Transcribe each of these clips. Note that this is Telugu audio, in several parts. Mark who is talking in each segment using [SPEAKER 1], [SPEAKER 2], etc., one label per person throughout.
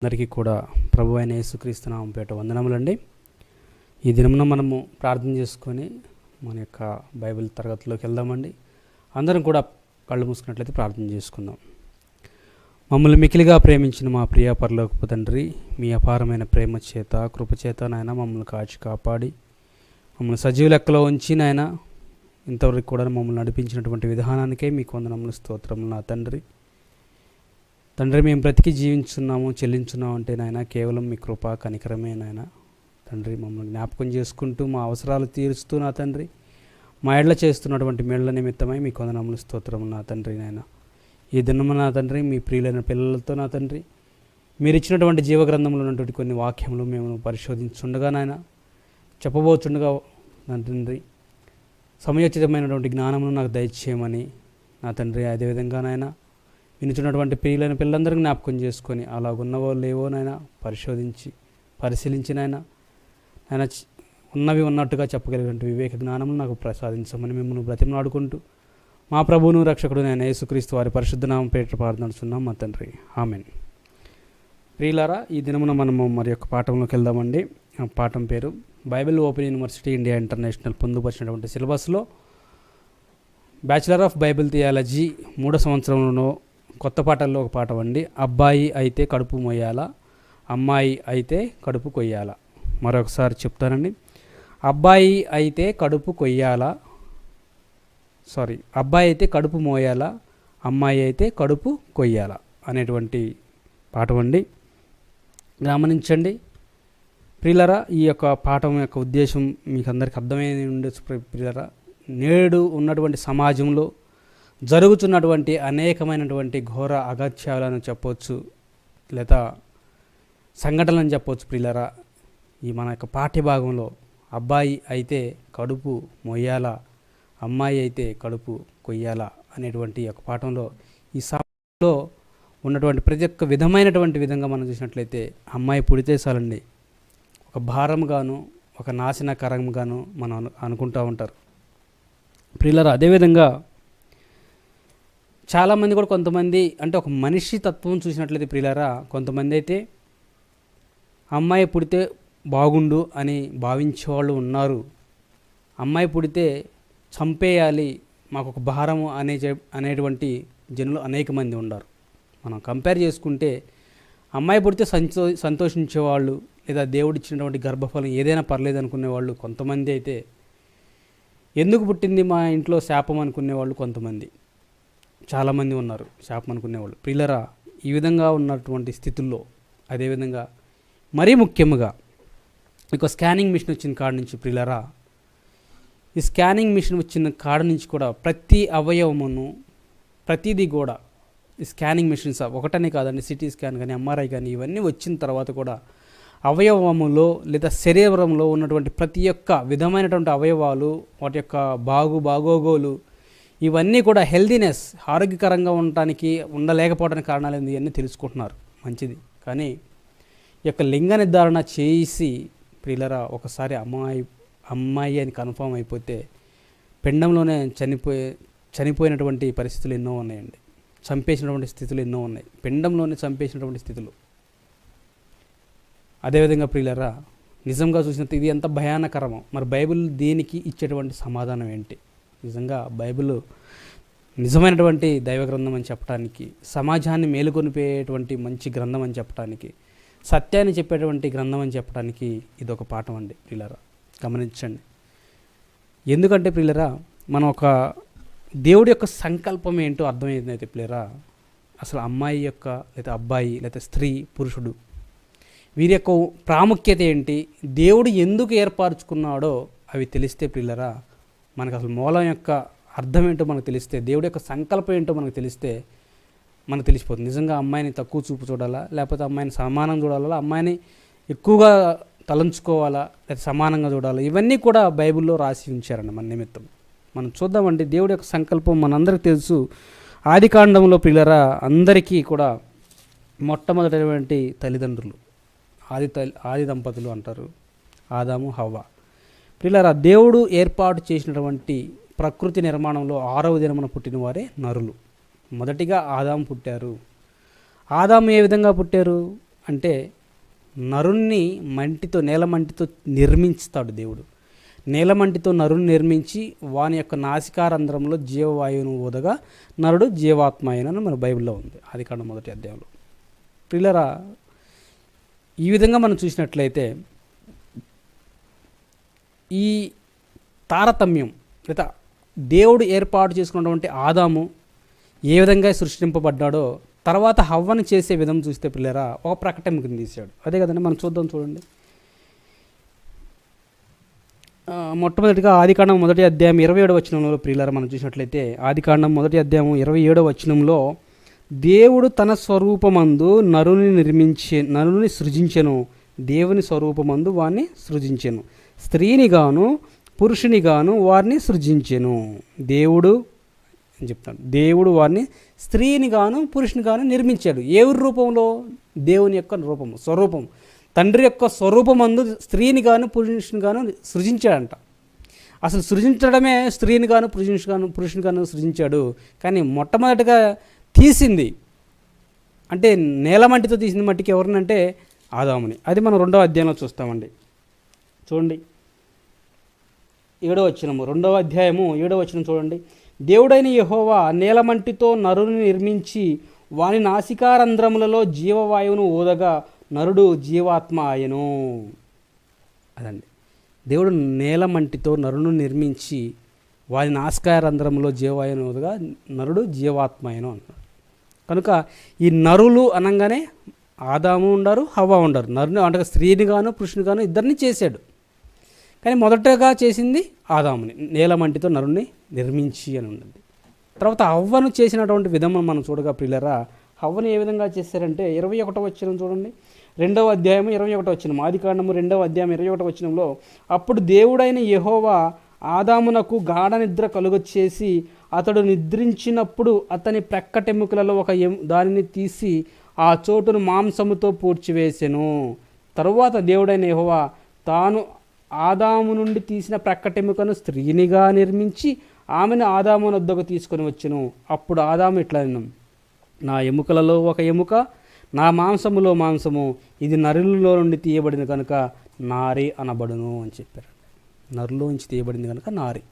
[SPEAKER 1] అందరికీ కూడా ప్రభు అయిన యేసుక్రీస్తు నామమున పేరిట వందనములండి. ఈ దినమున మనము ప్రార్థన చేసుకొని మన యొక్క బైబిల్ తరగతిలోకి వెళ్దామండి. అందరం కూడా కళ్ళు మూసుకున్నట్లయితే ప్రార్థన చేసుకుందాం. మమ్మల్ని మికిలిగా ప్రేమించిన మా ప్రియ పరలోకపు తండ్రి, మీ అపారమైన ప్రేమ చేత కృపచేత నాయన మమ్మల్ని కాచి కాపాడి మమ్మల్ని సజీవ లెక్కలో ఉంచి నాయన ఇంతవరకు కూడా మమ్మల్ని నడిపించినటువంటి విధానానికే మీకు వందనములు స్తోత్రములు నా తండ్రి. మేము బ్రతికి జీవించున్నాము చెల్లించున్నాము అంటే నాయన కేవలం మీ కృపా కనికరమే నాయన తండ్రి. మమ్మల్ని జ్ఞాపకం చేసుకుంటూ మా అవసరాలు తీరుస్తూ నా తండ్రి మా ఎడ్ల చేస్తున్నటువంటి మేళ్ల నిమిత్తమై మీకు వందనములు స్తోత్రములు నా తండ్రి. నాయన ఈ దినము నా తండ్రి మీ ప్రియులైన పిల్లలతో నా తండ్రి మీరు ఇచ్చినటువంటి జీవగ్రంథంలో ఉన్నటువంటి కొన్ని వాక్యములు మేము పరిశోధించుండగా నాయన చెప్పబోతుండగా నా తండ్రి సమయోచితమైనటువంటి జ్ఞానమును నాకు దయచేయమని నా తండ్రి. అదేవిధంగా నాయన వినుచున్నటువంటి ప్రియులైన పిల్లలందరికీ జ్ఞాపకం చేసుకొని అలాగున్నవో లేవో నాయన పరిశీలించి నాయన ఉన్నవి ఉన్నట్టుగా చెప్పగలిగినటువంటి వివేక జ్ఞానము నాకు ప్రసాదించమని మిమ్మల్ని బ్రతిమలాడుకుంటూ మా ప్రభువును రక్షకుడు నాయన యేసుక్రీస్తు వారి పరిశుద్ధ నామమున పేరిట ప్రార్థిస్తున్నాం మా తండ్రి, ఆమేన్. ప్రియులారా, ఈ దినమున మనము మరి యొక్క పాఠంలోకి వెళ్దామండి. ఆ పాఠం పేరు Bible open university India international పొందుపరిచినటువంటి సిలబస్లో బ్యాచిలర్ ఆఫ్ బైబిల్ థియాలజీ 3వ సంవత్సరంలో కొత్త పాఠాల్లో ఒక పాఠం అండి. అబ్బాయి అయితే కడుపు మొయ్యాలా, అమ్మాయి అయితే కడుపు కొయ్యాలా. మరొకసారి చెప్తానండి. అబ్బాయి అయితే కడుపు మోయాలా, అమ్మాయి అయితే కడుపు కొయ్యాలా అనేటువంటి పాఠం అండి. గమనించండి ప్రియులరా, ఈ యొక్క పాఠం యొక్క ఉద్దేశం మీకు అందరికీ అర్థమైంది ఉండొచ్చు ప్రియులరా. నేడు ఉన్నటువంటి సమాజంలో జరుగుతున్నటువంటి అనేకమైనటువంటి ఘోర అగత్యాలను చెప్పవచ్చు, లేదా సంఘటనలను చెప్పవచ్చు ప్రియులరా. ఈ మన యొక్క పాఠ్యభాగంలో అబ్బాయి అయితే కడుపు మొయ్యాలా, అమ్మాయి అయితే కడుపు కొయ్యాలా అనేటువంటి యొక్క పాఠంలో ఈ సమాజంలో ఉన్నటువంటి ప్రతి ఒక్క విధమైనటువంటి విధంగా మనం చూసినట్లయితే అమ్మాయి పుడితే చాలండి ఒక భారంగాను ఒక నాశనకరంగాను మనం అనుకుంటూ ఉంటారు ప్రియులరా. అదేవిధంగా చాలామంది కూడా కొంతమంది అంటే ఒక మనిషి తత్వం చూసినట్లయితే ప్రియులారా, కొంతమంది అయితే అమ్మాయి పుడితే బాగుండు అని భావించేవాళ్ళు ఉన్నారు. అమ్మాయి పుడితే చంపేయాలి, మాకు ఒక భారము అనేటువంటి జనులు అనేక మంది ఉన్నారు. మనం కంపేర్ చేసుకుంటే అమ్మాయి పుడితే సంతోషించేవాళ్ళు, లేదా దేవుడు ఇచ్చినటువంటి గర్భఫలం ఏదైనా పర్లేదు అనుకునేవాళ్ళు కొంతమంది అయితే, ఎందుకు పుట్టింది మా ఇంట్లో శాపం అనుకునేవాళ్ళు కొంతమంది, చాలామంది ఉన్నారు శాపం అనుకునేవాళ్ళు ప్రియులరా. ఈ విధంగా ఉన్నటువంటి స్థితుల్లో అదేవిధంగా మరీ ముఖ్యంగా ఇక స్కానింగ్ మిషన్ వచ్చిన కాడ నుంచి ప్రియులరా, ఈ స్కానింగ్ మిషన్ వచ్చిన కాడ నుంచి కూడా ప్రతి అవయవమును ప్రతిదీ కూడా ఈ స్కానింగ్ మిషన్స్ ఒకటనే కాదండి, సిటీ స్కాన్ కానీ ఎంఆర్ఐ కానీ ఇవన్నీ వచ్చిన తర్వాత కూడా అవయవములో లేదా శరీరంలో ఉన్నటువంటి ప్రతి ఒక్క విధమైనటువంటి అవయవాలు వాటి యొక్క బాగోగోలు ఇవన్నీ కూడా హెల్దీనెస్ ఆరోగ్యకరంగా ఉండలేకపోవడానికి కారణాలు ఏంది ఇవన్నీ తెలుసుకుంటున్నారు, మంచిది. కానీ ఈ యొక్క లింగ నిర్ధారణ చేసి ప్రియులరా ఒకసారి అమ్మాయి అని కన్ఫామ్ అయిపోతే పిండంలోనే చనిపోయినటువంటి పరిస్థితులు ఎన్నో ఉన్నాయండి, చంపేసినటువంటి స్థితులు ఎన్నో ఉన్నాయి, పిండంలోనే చంపేసినటువంటి స్థితులు. అదేవిధంగా ప్రియులరా నిజంగా చూసినట్టు ఇది ఎంత భయానకరమో. మరి బైబిల్ దీనికి ఇచ్చేటువంటి సమాధానం ఏంటి? నిజంగా బైబిల్ నిజమైనటువంటి దైవ గ్రంథం అని చెప్పడానికి, సమాజాన్ని మేలుకొనిపోయేటువంటి మంచి గ్రంథం అని చెప్పడానికి, సత్యాన్ని చెప్పేటువంటి గ్రంథం అని చెప్పడానికి ఇదొక పాఠం అండి ప్రియులరా. గమనించండి. ఎందుకంటే ప్రియులరా మనం ఒక దేవుడి యొక్క సంకల్పం ఏంటో అర్థమైందైతే ప్రియులరా, అసలు అమ్మాయి యొక్క లేదా అబ్బాయి లేదా స్త్రీ పురుషుడు వీరి యొక్క ప్రాముఖ్యత ఏంటి, దేవుడు ఎందుకు ఏర్పరచుకున్నాడో అవి తెలిస్తే ప్రియులరా మనకు అసలు మూలం యొక్క అర్థం ఏంటో మనకు తెలిస్తే, దేవుడి యొక్క సంకల్పం ఏంటో మనకు తెలిస్తే మనకు తెలిసిపోతుంది. నిజంగా అమ్మాయిని తక్కువ చూపు చూడాలా, లేకపోతే అమ్మాయిని సమానంగా చూడాలా, అమ్మాయిని ఎక్కువగా తలంచుకోవాలా, లేదా సమానంగా చూడాలా, ఇవన్నీ కూడా బైబిల్లో రాసి ఉంచారండి మన నిమిత్తం. మనం చూద్దామండి. దేవుడి యొక్క సంకల్పం మనందరికీ తెలుసు. ఆదికాండంలో ప్రియులరా అందరికీ కూడా మొట్టమొదటి తల్లిదండ్రులు ఆది దంపతులు అంటారు, ఆదాము హవ్వ. ప్రియులారా దేవుడు ఏర్పాటు చేసినటువంటి ప్రకృతి నిర్మాణంలో 6వ దినమున పుట్టిన వారే నరులు. మొదటిగా ఆదాము పుట్టారు. ఆదాము ఏ విధంగా పుట్టారు? అంటే నరుణ్ణి నేలమంటితో నిర్మించుతాడు దేవుడు. నేలమంటితో నరుని నిర్మించి వాని యొక్క నాసికారంధ్రంలో జీవవాయువును ఊదగా నరుడు జీవాత్మ అయినని మన బైబిల్లో ఉంది, ఆదికాండం 1వ అధ్యాయంలో. ప్రియులారా, ఈ విధంగా మనం చూసినట్లయితే ఈ తారతమ్యం లేదా దేవుడు ఏర్పాటు చేసుకున్నటువంటి ఆదాము ఏ విధంగా సృష్టింపబడ్డాడో తర్వాత హవ్వను చేసే విధం చూస్తే పిల్లరా ఒక ప్రకటనకు తీశాడు. అదే కదండి, మనం చూడండి. మొట్టమొదటిగా ఆదికాండం 1వ అధ్యాయం 27వ వచనంలో ప్రియులారా మనం చూసినట్లయితే ఆదికాండం 1వ అధ్యాయం 27వ వచనంలో దేవుడు తన స్వరూపమందు నరుని సృజించెను, దేవుని స్వరూపమందు వారిని సృజించెను, స్త్రీనిగాను పురుషునిగాను వారిని సృజించెను. దేవుడు అని చెప్తాడు, దేవుడు వారిని స్త్రీనిగాను పురుషునిగాను నిర్మించాడు. ఎవరి రూపంలో? దేవుని యొక్క రూపము, స్వరూపం, తండ్రి యొక్క స్వరూపమందు స్త్రీని గాను పురుషుని గాను సృజించాడంట. అసలు సృజించడమే స్త్రీని గాను పురుషుని గాను సృజించాడు. కానీ మొట్టమొదటిగా తీసింది అంటే నేలమంటితో తీసిన మట్టికి ఎవరినంటే ఆదాముని. అది మనం 2వ అధ్యాయంలో చూస్తామండి. చూడండి 7వ వచనము, 2వ అధ్యాయము 7వ వచనం చూడండి. దేవుడైన యెహోవా నేలమంటితో నరుని నిర్మించి వాని నాసికారంధ్రములలో జీవవాయువును ఊదగా నరుడు జీవాత్మ ఆయను. అదండి, దేవుడు నేలమంటితో నరును నిర్మించి వారి నాసికారంధ్రంలో జీవవాయువును ఊదగా నరుడు జీవాత్మ ఆయను అంటున్నాడు. కనుక ఈ నరులు అనగానే ఆదాము ఉండారు, హవ్వ ఉండారు. నరుని అంటే స్త్రీని గాను పురుషుని గాను ఇద్దరిని చేశాడు. కానీ మొదటగా చేసింది ఆదాముని, నేలమంటితో నరుని నిర్మించి అని ఉన్నది. తర్వాత హవ్వను చేసినటువంటి విధము మనం చూడగా ప్రియులరా, హవ్వను ఏ విధంగా చేశారంటే 21వ వచనం చూడండి. 2వ అధ్యాయము 21వ వచనం, ఆదికాండము 2వ అధ్యాయం 21వ వచనంలో అప్పుడు దేవుడైన యెహోవా ఆదామునకు గాఢ నిద్ర కలుగచేసి అతడు నిద్రించినప్పుడు అతని ప్రక్కటెముకలలో దానిని తీసి ఆ చోటును మాంసముతో పూడ్చివేసెను. తరువాత దేవుడైన యెహోవా తాను ఆదాము నుండి తీసిన ప్రక్కటెముకను స్త్రీనిగా నిర్మించి ఆమెను ఆదాము వద్దకు తీసుకొని వచ్చెను. అప్పుడు ఆదాము ఇట్లా అన్నాడు, నా ఎముకలలో ఒక ఎముక, నా మాంసములో మాంసము, ఇది నరులలో నుండి తీయబడింది కనుక నారి అనబడును అని చెప్పారు. నరులోంచి తీయబడింది కనుక నారి.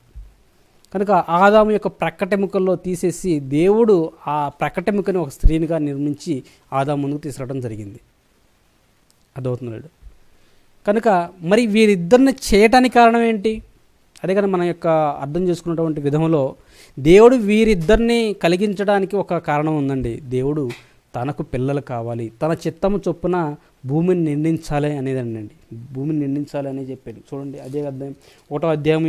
[SPEAKER 1] కనుక ఆదాము యొక్క ప్రక్కటెముకల్లో తీసేసి దేవుడు ఆ ప్రక్కటెముకని ఒక స్త్రీనిగా నిర్మించి ఆదాము ముందుకు తీసుకురావడం జరిగింది. అదవుతున్నాడు. కనుక మరి వీరిద్దరిని చేయటానికి కారణం ఏంటి? అదే కదా మన యొక్క అర్థం చేసుకున్నటువంటి విధంలో దేవుడు వీరిద్దరిని కలిగించడానికి ఒక కారణం ఉందండి. దేవుడు తనకు పిల్లలు కావాలి, తన చిత్తము చొప్పున భూమిని నిండించాలి అనేదండి. భూమిని నిండించాలి అని చెప్పాడు. చూడండి అదే అధ్యాయం 1వ అధ్యాయం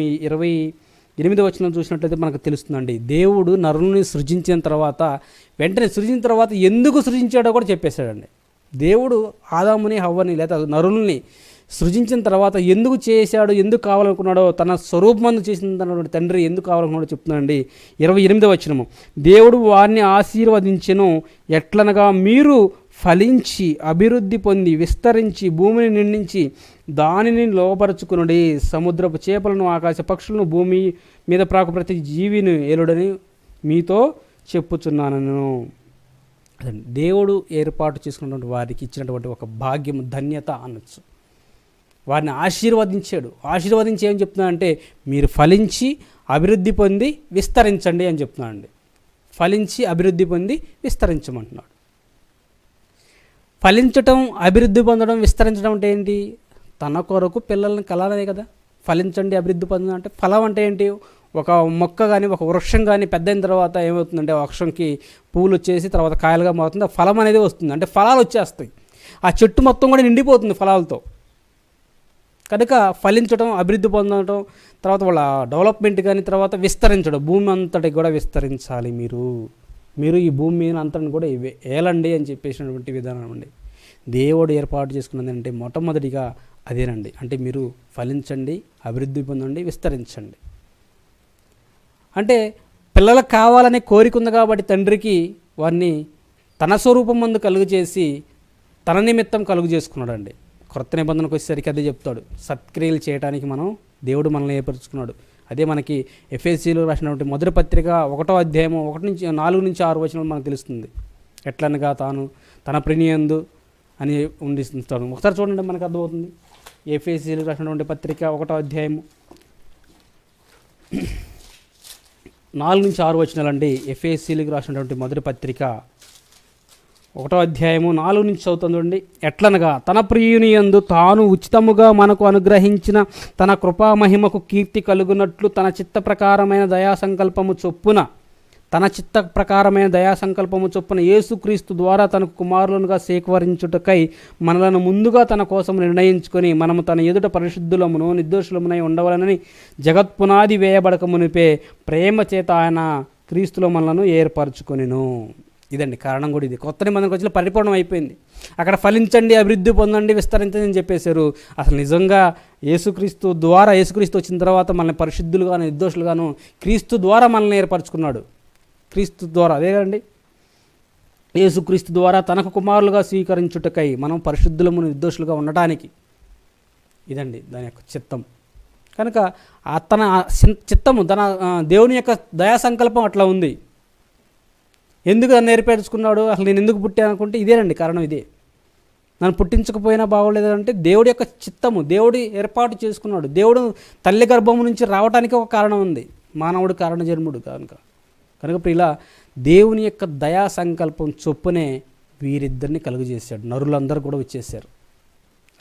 [SPEAKER 1] 28వ వచనం చూసినట్లయితే మనకు తెలుస్తుందండి. దేవుడు నరుని సృజించిన తర్వాత వెంటనే సృజించిన తర్వాత ఎందుకు సృజించాడో కూడా చెప్పేశాడండి. దేవుడు ఆదాముని హవ్వని లేదా నరుల్ని సృజించిన తర్వాత ఎందుకు చేశాడు, ఎందుకు కావాలనుకున్నాడో, తన స్వరూపమందు చేసిన తండ్రి ఎందుకు కావాలనుకున్నాడో చెప్తున్నాడండి. 28వ వచనము, దేవుడు వారిని ఆశీర్వదించెను, ఎట్లనగా మీరు ఫలించి అభివృద్ధి పొంది విస్తరించి భూమిని నిండించి దానిని లోపరుచుకునుడి, సముద్రపు చేపలను ఆకాశ పక్షులను భూమి మీద ప్రాకు ప్రతి జీవిని ఏలుడని మీతో చెప్పుచున్నాను. దేవుడు ఏర్పాటు చేసుకున్నటువంటి వారికి ఇచ్చినటువంటి ఒక భాగ్యం, ధన్యత అనొచ్చు. వారిని ఆశీర్వదించాడు. ఆశీర్వదించి ఏం చెప్తున్నా అంటే మీరు ఫలించి అభివృద్ధి పొంది విస్తరించండి అని చెప్తున్నాడండి. ఫలించి అభివృద్ధి పొంది విస్తరించమంటున్నాడు. ఫలించటం, అభివృద్ధి పొందడం, విస్తరించడం అంటే ఏంటి? తన కొరకు పిల్లల్ని కలాలనే కదా. ఫలించండి అభివృద్ధి పొందడం అంటే ఫలం అంటే ఏంటి? ఒక మొక్క కానీ ఒక వృక్షం కానీ పెద్ద అయిన తర్వాత ఏమవుతుందంటే ఆ వృక్షంకి పూలు వచ్చేసి తర్వాత కాయలుగా మారుతుంది, ఆ ఫలం అనేది వస్తుంది. అంటే ఫలాలు వచ్చేస్తాయి, ఆ చెట్టు మొత్తం కూడా నిండిపోతుంది ఫలాలతో. కనుక ఫలించడం, అభివృద్ధి పొందడం, తర్వాత వాళ్ళ డెవలప్మెంట్ కానీ, తర్వాత విస్తరించడం, భూమి అంతటి కూడా విస్తరించాలి. మీరు ఈ భూమి మీద అంతటిని కూడా ఏలండి అని చెప్పేసినటువంటి విధానం అండి. దేవుడు ఏర్పాటు చేసుకున్నది అంటే మొట్టమొదటిగా అదేనండి. అంటే మీరు ఫలించండి, అభివృద్ధి పొందండి, విస్తరించండి. అంటే పిల్లలకు కావాలనే కోరిక ఉంది కాబట్టి తండ్రికి వారిని తన స్వరూపం ముందు కలుగు చేసి తన నిమిత్తం కలుగు చేసుకున్నాడండి. కొత్త నిబంధనకు వచ్చేసరికి అదే చెప్తాడు, సత్క్రియలు చేయడానికి దేవుడు మనల్ని ఏర్పరచుకున్నాడు. అదే మనకి ఎఫెసీలో రాసినటువంటి మొదటి పత్రిక 1వ అధ్యాయము 4 నుంచి 6 వచనాలు మనకు తెలుస్తుంది. ఎట్లనగా తాను తన ప్రియయందు అని ఉండిస్తాను. ఒకసారి చూడండి, మనకు అర్థమవుతుంది. ఎఫెసీయులకు రాసినటువంటి పత్రిక 1వ అధ్యాయము 4-6 వచనాలండి. ఎఫెసీయులకు రాసినటువంటి మొదటి పత్రిక 1వ అధ్యాయము 4 నుంచి చదువుతుందండి. ఎట్లనగా తన ప్రియుని యందు తాను ఉచితముగా మనకు అనుగ్రహించిన తన కృపామహిమకు కీర్తి కలుగునట్లు తన చిత్త ప్రకారమైన దయా సంకల్పము చొప్పున యేసుక్రీస్తు ద్వారా తనకు కుమారులనుగా సేకరించుటకై మనలను ముందుగా తన కోసం నిర్ణయించుకొని మనము తన ఎదుట పరిశుద్ధులమును నిర్దోషులమునై ఉండవలనని జగత్పునాది వేయబడక మునిపే ప్రేమ చేత ఆయన క్రీస్తులో మనలను ఏర్పరచుకొనెను. ఇదండి కారణం కూడా ఇది. కొత్త నిబంధనకు వచ్చి పరిపూర్ణం అయిపోయింది. అక్కడ ఫలించండి, అభివృద్ధి పొందండి, విస్తరించండి అని చెప్పేశారు. అసలు నిజంగా యేసుక్రీస్తు వచ్చిన తర్వాత మనల్ని పరిశుద్ధులుగాను నిర్దోషులుగాను క్రీస్తు ద్వారా మనల్ని ఏర్పరచుకున్నాడు. క్రీస్తు ద్వారా, అదే కదండి, యేసుక్రీస్తు ద్వారా తనకు కుమారులుగా స్వీకరించుటకై మనం పరిశుద్ధులము నిర్దోషులుగా ఉండటానికి. ఇదండి దాని యొక్క చిత్తం. కనుక తన చిత్తము, తన దేవుని యొక్క దయా సంకల్పం అట్లా ఉంది. ఎందుకు నన్ను ఏర్పరచుకున్నాడు, అసలు నేను ఎందుకు పుట్టాను అనుకుంటే ఇదేనండి కారణం. ఇదే నన్ను పుట్టించకపోయినా బాగోలేదు అంటే దేవుడి యొక్క చిత్తము, దేవుడి ఏర్పాటు చేసుకున్నాడు. దేవుడు తల్లి గర్భము నుంచి రావడానికి ఒక కారణం ఉంది. మానవుడు కారణ జన్ముడు కనుక ఇలా దేవుని యొక్క దయా సంకల్పం చొప్పునే వీరిద్దరిని కలుగజేశాడు. నరులందరూ కూడా వచ్చేసారు.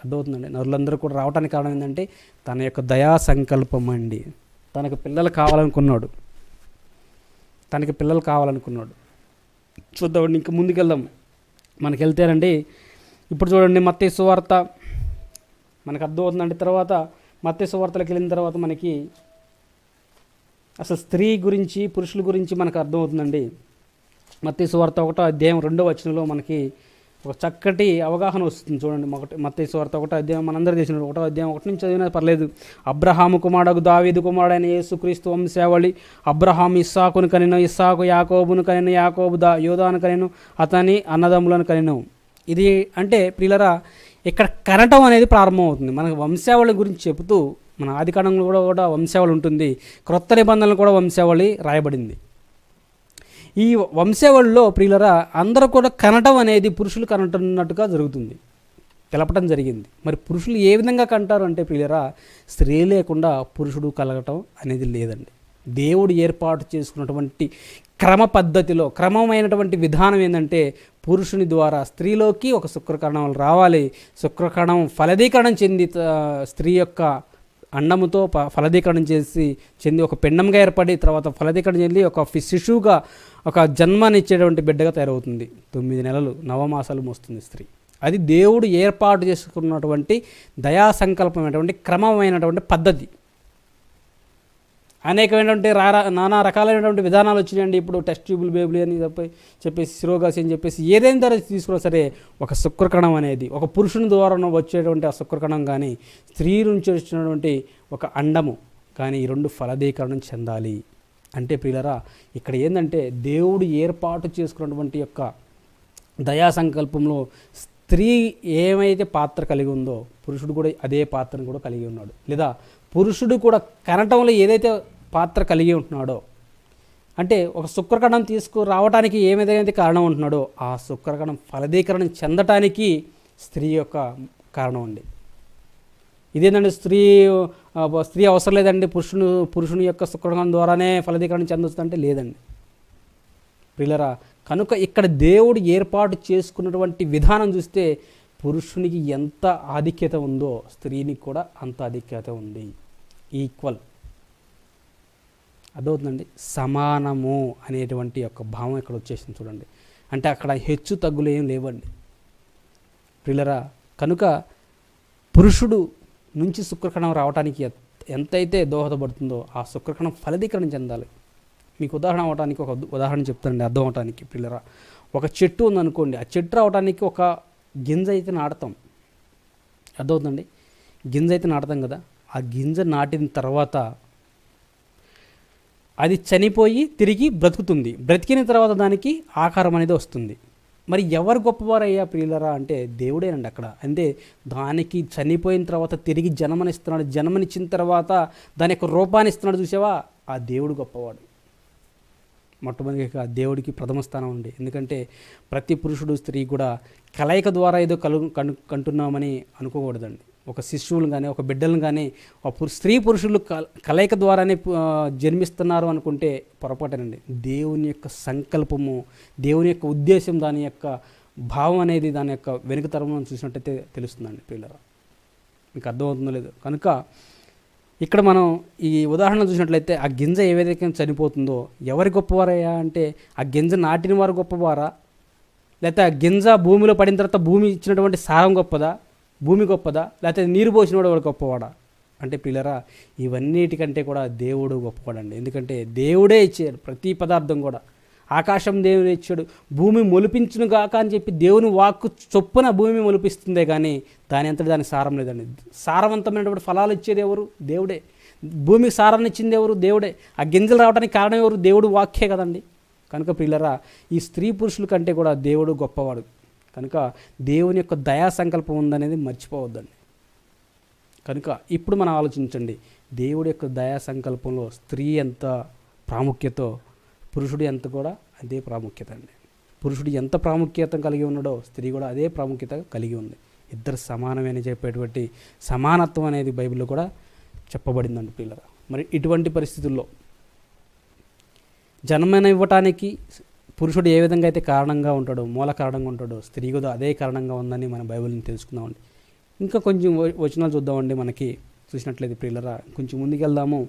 [SPEAKER 1] అర్థమవుతుందండి. నరులందరూ కూడా రావడానికి కారణం ఏంటంటే తన యొక్క దయా సంకల్పం అండి. తనకు పిల్లలు కావాలనుకున్నాడు. చూద్దామండి, ఇంక ముందుకెళ్దాం. మనకి వెళ్తేనండి ఇప్పుడు చూడండి, మత్తయి సువార్త మనకు అర్థమవుతుందండి. తర్వాత మత్తయి సువార్తలకు వెళ్ళిన తర్వాత మనకి అసలు స్త్రీ గురించి, పురుషుల గురించి మనకు అర్థమవుతుందండి. మత్తయి సువార్త 1వ అధ్యాయం 2వ వచనంలో మనకి ఒక చక్కటి అవగాహన వస్తుంది. చూడండి, మత్తయి సువార్త 1వ అధ్యాయం మనందరూ చేసిన 1వ అధ్యాయం 1 నుంచి చదివినా పర్లేదు. అబ్రహాము కుమారుడు దావీదు కుమారుడైన యేసుక్రీస్తు వంశావళి. అబ్రహాము ఇస్సాకును కనెను, ఇస్సాకు యాకోబును కనెను, యాకోబు యోదాను కనెను, అతని అన్నదమ్ములను కనెను. ఇది అంటే ప్రియులరా, ఇక్కడ కనటం అనేది ప్రారంభమవుతుంది. మనకు వంశావళి గురించి చెబుతూ, మన ఆది కాండంలో కూడా వంశావళి ఉంటుంది, క్రొత్త నిబంధనలు కూడా వంశావళి రాయబడింది. ఈ వంశావళిలో ప్రియులరా అందరూ కూడా కనటం అనేది పురుషులు కనటన్నట్టుగా జరుగుతుంది, తెలపటం జరిగింది. మరి పురుషులు ఏ విధంగా కంటారు అంటే ప్రియులరా, స్త్రీ లేకుండా పురుషుడు కలగటం అనేది లేదండి. దేవుడు ఏర్పాటు చేసుకున్నటువంటి క్రమ పద్ధతిలో, క్రమమైనటువంటి విధానం ఏంటంటే పురుషుని ద్వారా స్త్రీలోకి ఒక శుక్రకణం రావాలి. శుక్రకణం ఫలదీకరణం చెంది స్త్రీ యొక్క అండముతో ఫలదీకరణం చెంది ఒక పిండంగా ఏర్పడి తర్వాత ఫలదీకరణం చెంది ఒక శిశువుగా ఒక జన్మనిచ్చేటువంటి బిడ్డగా తయారవుతుంది. 9 నెలలు నవమాసాలు మోస్తుంది స్త్రీ. అది దేవుడు ఏర్పాటు చేసుకున్నటువంటి దయా సంకల్పమైనటువంటి క్రమమైనటువంటి పద్ధతి. అనేకమైనటువంటి నానా రకాలైనటువంటి విధానాలు వచ్చినాయండి. ఇప్పుడు టెస్ట్ ట్యూబుల్ బేబులు అని చెప్పేసి సిరోగాసి అని చెప్పేసి ఏదైనా ధర తీసుకున్నా సరే ఒక శుక్రకణం అనేది ఒక పురుషుని ద్వారా వచ్చేటువంటి ఆ శుక్రకణం కానీ స్త్రీ నుంచి వచ్చినటువంటి ఒక అండము కానీ ఈ రెండు ఫలదీకరణం చెందాలి. అంటే ప్రియులరా, ఇక్కడ ఏంటంటే దేవుడు ఏర్పాటు చేసుకున్నటువంటి యొక్క దయా సంకల్పంలో స్త్రీ ఏమైతే పాత్ర కలిగి ఉందో పురుషుడు కూడా అదే పాత్రను కూడా కలిగి ఉన్నాడు. లేదా పురుషుడు కూడా కనటంలో ఏదైతే పాత్ర కలిగి ఉంటున్నాడో, అంటే ఒక శుక్రకణం తీసుకురావడానికి ఏమైతే కారణం ఉంటున్నాడో ఆ శుక్రకణం ఫలదీకరణం చెందటానికి స్త్రీ యొక్క కారణం అండి. ఇదేంటంటే స్త్రీ అవసరం లేదండి, పురుషుని యొక్క శుక్రకణం ద్వారానే ఫలదీకరణం చెందొస్తుందంటే లేదండి ప్రియులరా. కనుక ఇక్కడ దేవుడు ఏర్పాటు చేసుకున్నటువంటి విధానం చూస్తే పురుషునికి ఎంత ఆధిక్యత ఉందో స్త్రీనికి కూడా అంత ఆధిక్యత ఉంది. ఈక్వల్, అదవుతుందండి, సమానము అనేటువంటి యొక్క భావం ఇక్కడ వచ్చేసింది చూడండి. అంటే అక్కడ హెచ్చు తగ్గులు ఏం లేవండి ప్రియులరా. కనుక పురుషుడు నుంచి శుక్రకణం రావడానికి ఎంతైతే దోహదపడుతుందో ఆ శుక్రకణం ఫలదీకరణం చెందాలి. మీకు ఉదాహరణ అవడానికి ఒక ఉదాహరణ చెప్తానండి అర్థం అవడానికి ప్రియులరా. ఒక చెట్టు ఉందనుకోండి, ఆ చెట్టు రావడానికి ఒక గింజ అయితే నాటుతాం, అర్థమవుతుందండి. గింజ అయితే నాటుతాం కదా, ఆ గింజ నాటిన తర్వాత అది చనిపోయి తిరిగి బ్రతుకుతుంది. బ్రతికిన తర్వాత దానికి ఆకారం అనేది వస్తుంది. మరి ఎవరు గొప్పవారయ్యా ప్రియులరా అంటే దేవుడేనండి అక్కడ. అంటే దానికి చనిపోయిన తర్వాత తిరిగి జన్మనిస్తున్నాడు, జన్మనిచ్చిన తర్వాత దాని యొక్క రూపాన్ని ఇస్తున్నాడు చూసావా, ఆ దేవుడు గొప్పవాడు. మొట్టమొదటిగా దేవుడికి ప్రథమ స్థానం ఉంది. ఎందుకంటే ప్రతి పురుషుడు స్త్రీ కూడా కలయిక ద్వారా ఏదో కంటున్నామని అనుకోకూడదండి. ఒక శిశువులు కానీ ఒక బిడ్డలను కానీ స్త్రీ పురుషులు కలయిక ద్వారానే జన్మిస్తున్నారు అనుకుంటే పొరపాటేనండి. దేవుని యొక్క సంకల్పము, దేవుని యొక్క ఉద్దేశం, దాని యొక్క భావం అనేది దాని యొక్క వెనుకతరం చూసినట్టయితే తెలుస్తుందండి పిల్లరా. మీకు అర్థమవుతుందో లేదో. కనుక ఇక్కడ మనం ఈ ఉదాహరణ చూసినట్లయితే ఆ గింజ ఏదైతే చనిపోతుందో ఎవరి గొప్పవారయ్యా అంటే ఆ గింజ నాటిన వారు గొప్పవారా, లేకపోతే ఆ గింజ భూమిలో పడిన తర్వాత భూమి ఇచ్చినటువంటి సారం గొప్పదా, భూమి గొప్పదా, లేకపోతే నీరు పోసినవాడు వాడు గొప్పవాడా అంటే పిల్లరా ఇవన్నిటికంటే కూడా దేవుడు గొప్పవాడండి. ఎందుకంటే దేవుడే ఇచ్చాడు ప్రతి పదార్థం కూడా. ఆకాశం దేవుడు ఇచ్చాడు, భూమి మొలిపించును గాక అని చెప్పి దేవుని వాక్కు చొప్పున భూమి మొలిపిస్తుందే కానీ దాని అంతటి దానికి సారం లేదండి. సారవంతమైనటువంటి ఫలాలు ఇచ్చేది ఎవరు? దేవుడే. భూమికి సారాన్ని ఇచ్చింది ఎవరు? దేవుడే. ఆ గింజలు రావడానికి కారణం ఎవరు? దేవుడు వాక్యే కదండి. కనుక పిల్లరా ఈ స్త్రీ పురుషుల కంటే కూడా దేవుడు గొప్పవాడు. కనుక దేవుని యొక్క దయా సంకల్పం ఉందనేది మర్చిపోవద్దండి. కనుక ఇప్పుడు మనం ఆలోచించండి, దేవుడి యొక్క దయా సంకల్పంలో స్త్రీ ఎంత ప్రాముఖ్యతో పురుషుడు ఎంత కూడా అదే ప్రాముఖ్యత అండి. పురుషుడు ఎంత ప్రాముఖ్యత కలిగి ఉన్నాడో స్త్రీ కూడా అదే ప్రాముఖ్యత కలిగి ఉంది. ఇద్దరు సమానమని చెప్పేటువంటి సమానత్వం అనేది బైబిల్లో కూడా చెప్పబడిందండి పిల్లరా. మరి ఇటువంటి పరిస్థితుల్లో జన్మనివ్వటానికి పురుషుడు ఏ విధంగా అయితే కారణంగా ఉంటాడో, మూల కారణంగా ఉంటాడో, స్త్రీ కూడా అదే కారణంగా ఉందని మన బైబిల్ని తెలుసుకుందామండి. ఇంకా కొంచెం వచనాలు చూద్దామండి. మనకి చూసినట్లయితే పిల్లరా కొంచెం ముందుకు వెళ్దాము.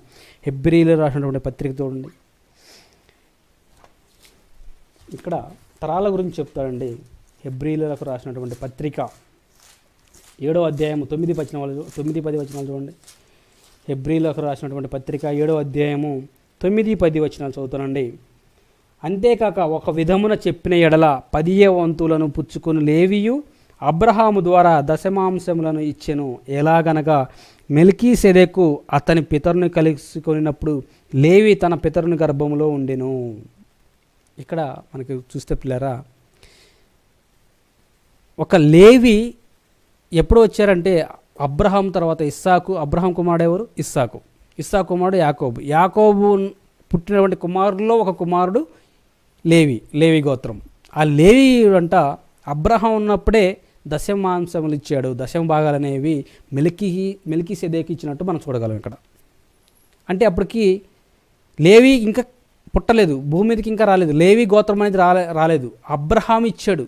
[SPEAKER 1] హెబ్రీలు రాసినటువంటి పత్రిక చూడండి. ఇక్కడ తరాల గురించి చెప్తాడండి. హెబ్రీలకు రాసినటువంటి పత్రిక 7వ అధ్యాయము 9-10 వచనాలు చూడండి. హెబ్రీలకు రాసినటువంటి పత్రిక 7వ అధ్యాయము 9-10 వచనాలు చదువుతానండి. అంతేకాక ఒక విధమున చెప్పిన ఎడల 10వ వంతులను పుచ్చుకొని లేవియు అబ్రహాము ద్వారా దశమాంశములను ఇచ్చెను. ఎలాగనగా మెల్కీసెదెకు అతని పితరుని కలుసుకొనినప్పుడు లేవి తన పితరుని గర్భములో ఉండెను. ఇక్కడ మనకి చూస్తే పిల్లరా ఒక లేవి ఎప్పుడు వచ్చారంటే అబ్రహాం తర్వాత ఇస్సాకు. అబ్రహాం కుమారుడు ఎవరు? ఇస్సాకు. ఇస్సాకు కుమారుడు యాకోబు. యాకోబు పుట్టినటువంటి కుమారుల్లో ఒక కుమారుడు లేవి గోత్రం. ఆ లేవి అంట అబ్రహాం ఉన్నప్పుడే దశమాంశములు ఇచ్చాడు. దశమ భాగాలు అనేవి మెల్కీసెదెకు ఇచ్చినట్టు మనం చూడగలం ఇక్కడ. అంటే అప్పటికి లేవి ఇంకా పుట్టలేదు, భూమి మీదకి ఇంకా రాలేదు. లేవి గోత్రం అనేది రాలేదు. అబ్రహాం ఇచ్చాడు.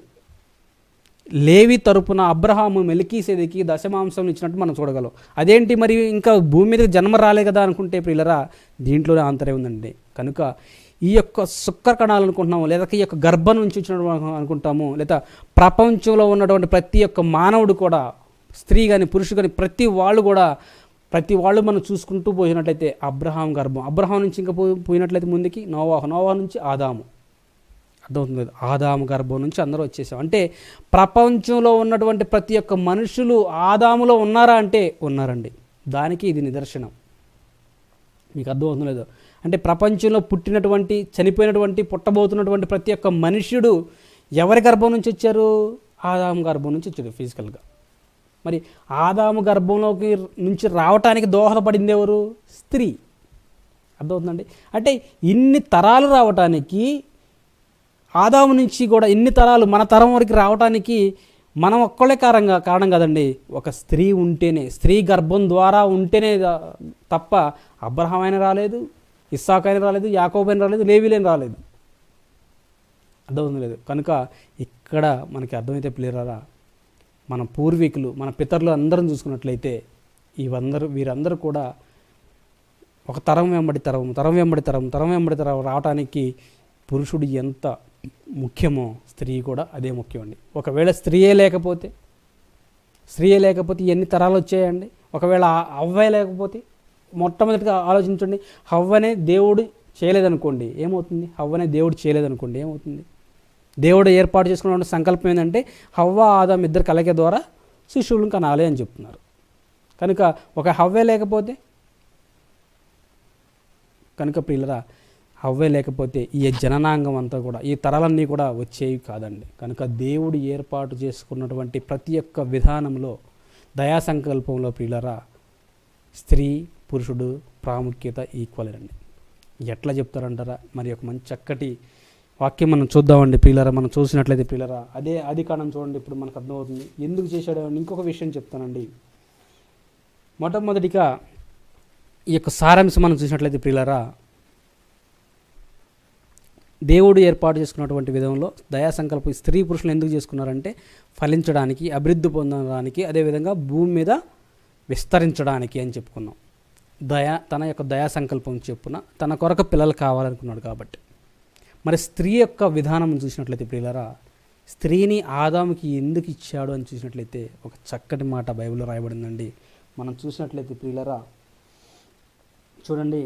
[SPEAKER 1] లేవి తరపున అబ్రహాము మెల్కీసెదెకి దశమాంశం ఇచ్చినట్టు మనం చూడగలం. అదేంటి మరి ఇంకా భూమి మీదకి జన్మ రాలే కదా అనుకుంటే పిల్లరా దీంట్లోనే ఆంతర్యం ఉందండి. కనుక ఈ యొక్క శుక్ర కణాలు అనుకుంటున్నాము, లేదా ఈ యొక్క గర్భం నుంచి వచ్చినట్టు అనుకుంటాము, లేదా ప్రపంచంలో ఉన్నటువంటి ప్రతి ఒక్క మానవుడు కూడా, స్త్రీ కానీ పురుషుడు కానీ ప్రతి వాళ్ళు మనం చూసుకుంటూ పోయినట్లయితే అబ్రహాం గర్భం. అబ్రహాం నుంచి ఇంకా పోయినట్లయితే ముందుకి నోవాహు నుంచి ఆదాము. అర్థమవుతుంది కదా? ఆదాము గర్భం నుంచి అందరూ వచ్చేసాం. అంటే ప్రపంచంలో ఉన్నటువంటి ప్రతి ఒక్క మనుషులు ఆదాములో ఉన్నారా అంటే ఉన్నారండి. దానికి ఇది నిదర్శనం. మీకు అర్థమవుతుంది లేదు? అంటే ప్రపంచంలో పుట్టినటువంటి, చనిపోయినటువంటి, పుట్టబోతున్నటువంటి ప్రతి ఒక్క మనుష్యుడు ఎవరి గర్భం నుంచి వచ్చారు? ఆదాము గర్భం నుంచి వచ్చారు ఫిజికల్గా. మరి ఆదాము గర్భంలోకి నుంచి రావటానికి దోహదపడింది ఎవరు? స్త్రీ. అర్థమవుతుందండి? అంటే ఇన్ని తరాలు రావటానికి, ఆదాము నుంచి కూడా ఇన్ని తరాలు మన తరం వరకు రావటానికి మనం ఒక్కళ్ళే కారణం కదండి. ఒక స్త్రీ ఉంటేనే, స్త్రీ గర్భం ద్వారా ఉంటేనే తప్ప అబ్రహాం అయినా రాలేదు, ఇస్సాకు అయినా రాలేదు, యాకోబు అయినా రాలేదు, లేవీలైనా రాలేదు. అర్థమవుతుంది లేదు? కనుక ఇక్కడ మనకి అర్థమైతే పిల్లరా, మన పూర్వీకులు, మన పితరులు అందరం చూసుకున్నట్లయితే వీరందరూ కూడా ఒక తరం వెంబడి తరం రావటానికి పురుషుడు ఎంత ముఖ్యమో స్త్రీ కూడా అదే ముఖ్యం అండి. ఒకవేళ స్త్రీయే లేకపోతే ఎన్ని తరాలు వచ్చాయండి? ఒకవేళ హవ్వే లేకపోతే, మొట్టమొదటిగా ఆలోచించండి, హవ్వనే దేవుడు చేయలేదనుకోండి ఏమవుతుంది? హవ్వనే దేవుడు చేయలేదనుకోండి ఏమవుతుంది? దేవుడు ఏర్పాటు చేసుకున్న సంకల్పం ఏంటంటే హవ్వ ఆదాం ఇద్దరు కలయిక ద్వారా శిశువులను కనాలి అని చెప్తున్నారు. కనుక ఒక హవ్వే లేకపోతే, హవ్వే లేకపోతే ఈ జననాంగం అంతా కూడా, ఈ తరాలన్నీ కూడా వచ్చేవి కాదండి. కనుక దేవుడు ఏర్పాటు చేసుకున్నటువంటి ప్రతి ఒక్క విధానంలో, దయా సంకల్పంలో ప్రియులరా, స్త్రీ పురుషుడు ప్రాముఖ్యత ఈక్వల్ అండి. ఎట్లా చెప్తారంటారా? మరి ఒక మంచి చక్కటి వాక్యం మనం చూద్దామండి ప్రియులారా. మనం చూసినట్లయితే ప్రియులారా, అదే ఆదికాండం చూడండి. ఇప్పుడు మనకు అర్థమవుతుంది ఎందుకు చేశాడో. ఇంకొక విషయం చెప్తానండి. మొట్టమొదటిగా ఈ యొక్క సారాంశం మనం చూసినట్లయితే ప్రియులారా, దేవుడు ఏర్పాటు చేసుకున్నటువంటి విధంలో దయా సంకల్పం స్త్రీ పురుషులు ఎందుకు చేసుకున్నారంటే ఫలించడానికి, అభివృద్ధి పొందడానికి, అదేవిధంగా భూమి మీద విస్తరించడానికి అని చెప్పుకున్నాం. తన యొక్క దయా సంకల్పం చెప్పున తన కొరకు పిల్లలు కావాలనుకున్నాడు కాబట్టి. మరి స్త్రీ యొక్క విధానం చూసినట్లయితే ప్రియులారా, స్త్రీని ఆదాముకి ఎందుకు ఇచ్చాడు అని చూసినట్లయితే ఒక చక్కటి మాట బైబిల్లో రాయబడిందండి. మనం చూసినట్లయితే ప్రియులారా చూడండి,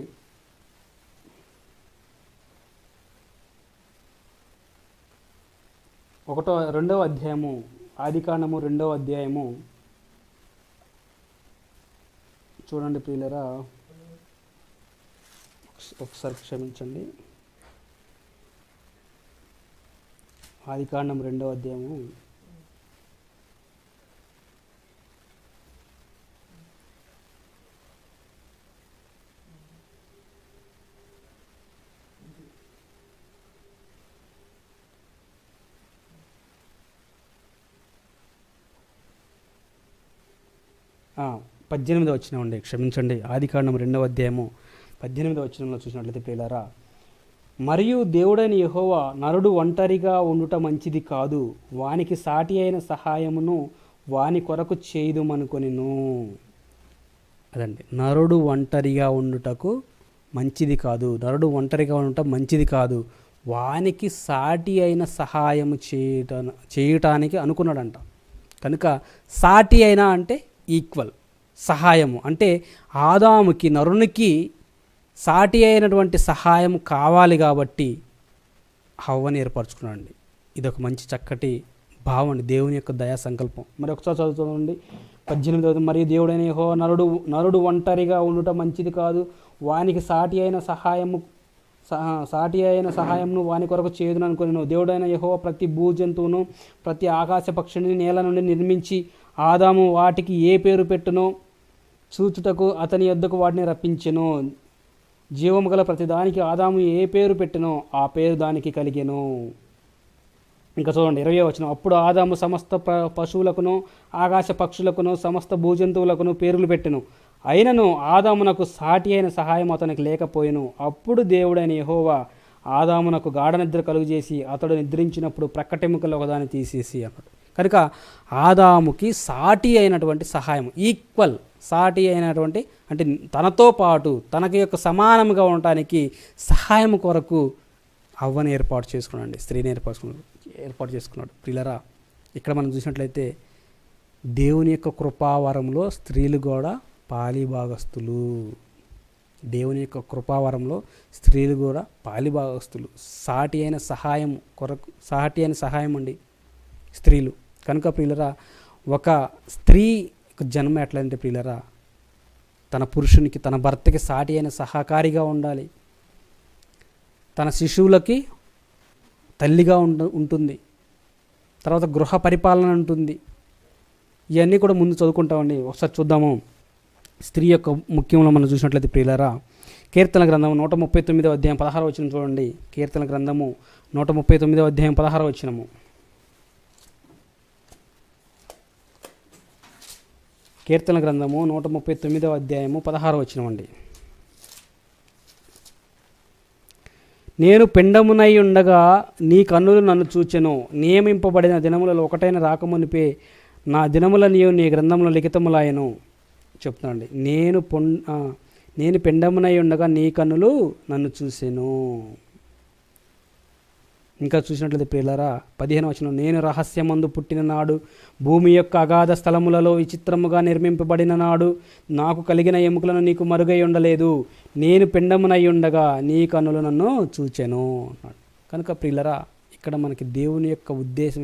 [SPEAKER 1] రెండవ అధ్యాయము, ఆదికాండము 2వ అధ్యాయము చూడండి ప్రియులారా. ఒకసారి క్షమించండి. ఆదికాండం 2వ అధ్యాయము 18వ వచనం అండి, క్షమించండి. ఆదికాండం 2వ అధ్యాయము 18వ వచనంలో చూసినట్లయితే ప్రియులారా, మరియు దేవుడైన యెహోవా నరుడు ఒంటరిగా ఉండుట మంచిది కాదు, వానికి సాటి అయిన సహాయమును వాని కొరకు చేయుదుమనుకొనెను. అదండి, నరుడు ఒంటరిగా ఉండుటకు మంచిది కాదు, నరుడు ఒంటరిగా ఉండుట మంచిది కాదు, వానికి సాటి అయిన సహాయము చేయటానికి అనుకున్నాడంట. కనుక సాటి అయిన అంటే ఈక్వల్, సహాయము అంటే ఆదాముకి నరునికి సాటి అయినటువంటి సహాయం కావాలి కాబట్టి హవ్వని ఏర్పరచుకున్నాడండి. ఇదొక మంచి చక్కటి భావం అండి, దేవుని యొక్క దయా సంకల్పం. మరి ఒకసారి చదువుతుందండి 18వ. మరియు దేవుడైన యెహోవా నరుడు ఒంటరిగా ఉండుట మంచిది కాదు, వానికి సాటి అయిన సహాయంను వాని కొరకు చేదును అనుకొనెను. దేవుడైన యెహోవా ప్రతి భూజంతువును ప్రతి ఆకాశ పక్షిని నేల నుండి నిర్మించి ఆదాము వాటికి ఏ పేరు పెట్టునో చూచుటకు అతని యొద్దకు వాటిని రప్పించెను. జీవము గల ప్రతిదానికి ఆదాము ఏ పేరు పెట్టెనో ఆ పేరు దానికి కలిగెను. ఇంకా చూడండి 20వ వచనం, అప్పుడు ఆదాము సమస్త పశువులకును ఆకాశ పక్షులకును సమస్త భూజంతువులకును పేర్లు పెట్టెను. అయినను ఆదామునకు సాటి అయిన సహాయం అతనికి లేకపోయెను. అప్పుడు దేవుడైన యెహోవా ఆదామునకు గాఢ నిద్ర కలుగజేసి అతడు నిద్రించినప్పుడు ప్రక్కటెముకలు ఒకదాన్ని తీసేసి అన్నాడు. కనుక ఆదాముకి సాటి అయినటువంటి సహాయం, ఈక్వల్, సాటి అయినటువంటి అంటే తనతో పాటు తనకి యొక్క సమానంగా ఉండటానికి సహాయం కొరకు అవ్వని ఏర్పాటు చేసుకున్నాడు, స్త్రీని ఏర్పాటు చేసుకున్నాడు. ప్రియులారా, ఇక్కడ మనం చూసినట్లయితే దేవుని యొక్క కృపావరంలో స్త్రీలు కూడా పాలిభాగస్తులు. దేవుని యొక్క కృపావరంలో స్త్రీలు కూడా పాలిభాగస్తులు. సాటి అయిన సహాయం అండి స్త్రీలు. కనుక ప్రియులరా, ఒక స్త్రీ జన్మ ఎట్లంటే ప్రియులరా, తన పురుషునికి, తన భర్తకి సాటి అయిన సహకారిగా ఉండాలి. తన శిశువులకి తల్లిగా ఉంటుంది. తర్వాత గృహ పరిపాలన ఉంటుంది. ఇవన్నీ కూడా ముందు చదువుకుంటామండి. ఒకసారి చూద్దాము. స్త్రీ యొక్క ముఖ్యంలో మనం చూసినట్లయితే ప్రియులారా, కీర్తన గ్రంథము 139వ అధ్యాయం 16వ వచనం చూడండి. కీర్తన గ్రంథము 139వ అధ్యాయం 16వ వచనము. కీర్తన గ్రంథము 139వ అధ్యాయము 16వ వచనం అండి. నేను పిండమునై ఉండగా నీ కన్నులు నన్ను చూచెను, నియమింపబడిన దినములలో ఒకటైన రాకమునిపే నా దినములనియు నీ గ్రంథంలో లిఖితములాయను చెప్తున్నాండి. నేను పిండమునై ఉండగా నీ కన్నులు నన్ను చూసెను. ఇంకా చూసినట్లయితే ప్రియులారా 15వ వచనం, నేను రహస్యమందు పుట్టిన నాడు, భూమి యొక్క అగాధ స్థలములలో విచిత్రముగా నిర్మింపబడిన నాడు నాకు కలిగిన ఎముకలను నీకు మరుగై ఉండలేదు. నేను పిండమునై ఉండగా నీ కన్నులు నన్ను చూచెను అన్నాడు. కనుక ప్రియులారా, ఇక్కడ మనకి దేవుని యొక్క ఉద్దేశం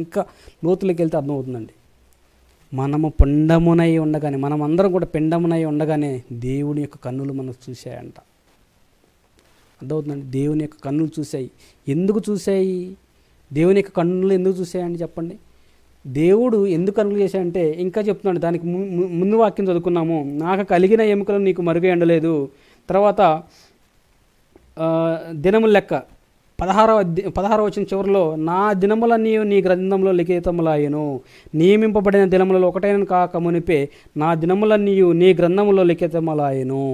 [SPEAKER 1] ఇంకా లోతులోకి వెళ్తే అర్థమవుతుందండి. మనము పిండమునై ఉండగానే, మనం అందరం కూడా పిండమునై ఉండగానే దేవుని యొక్క కన్నులు మనకు చూశాయంట. అర్థమవుతుందండి. దేవుని యొక్క కన్నులు చూశాయి. ఎందుకు చూశాయి? దేవుని యొక్క కన్నులు ఎందుకు చూశాయని చెప్పండి. దేవుడు ఎందుకు కన్నులు చేశాయంటే ఇంకా చెప్తున్నాడు. దానికి ముందు వాక్యం చదువుకున్నాము, నాకు కలిగిన ఎముకలు నీకు మరుగై ఉండలేదు. తర్వాత దినముల లెక్క 16వ వచనం చివరిలో, నా దినములన్నీ నీ గ్రంథంలో లిఖితములాయెను, నియమింపబడిన దినములలో ఒకటైన కాక మునిపే నా దినములన్నీ నీ గ్రంథములో లిఖితములాయెను.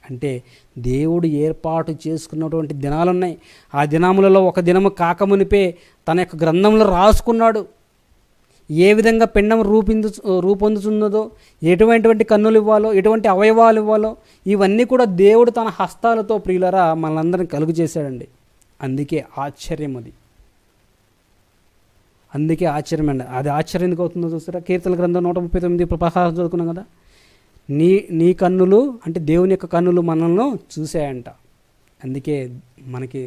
[SPEAKER 1] అంటే దేవుడు ఏర్పాటు చేసుకున్నటువంటి దినాలున్నాయి. ఆ దినములలో ఒక దినము కాకమునిపే తన యొక్క గ్రంథంలో రాసుకున్నాడు. ఏ విధంగా పిండం రూపొందుతున్నదో, ఎటువంటి కన్నులు ఇవ్వాలో, ఎటువంటి అవయవాలు ఇవ్వాలో, ఇవన్నీ కూడా దేవుడు తన హస్తాలతో ప్రియులరా మనందరిని కలుగు చేశాడండి. అందుకే ఆశ్చర్యం అది. అందుకే ఆశ్చర్యం అండి. అది ఆశ్చర్యం ఎందుకు అవుతుందో చూస్తారా? కీర్తన గ్రంథం 139 16 చదువుకున్నాం కదా. నీ కన్నులు అంటే దేవుని యొక్క కన్నులు మనల్ని చూసాయంట. అందుకే మనకి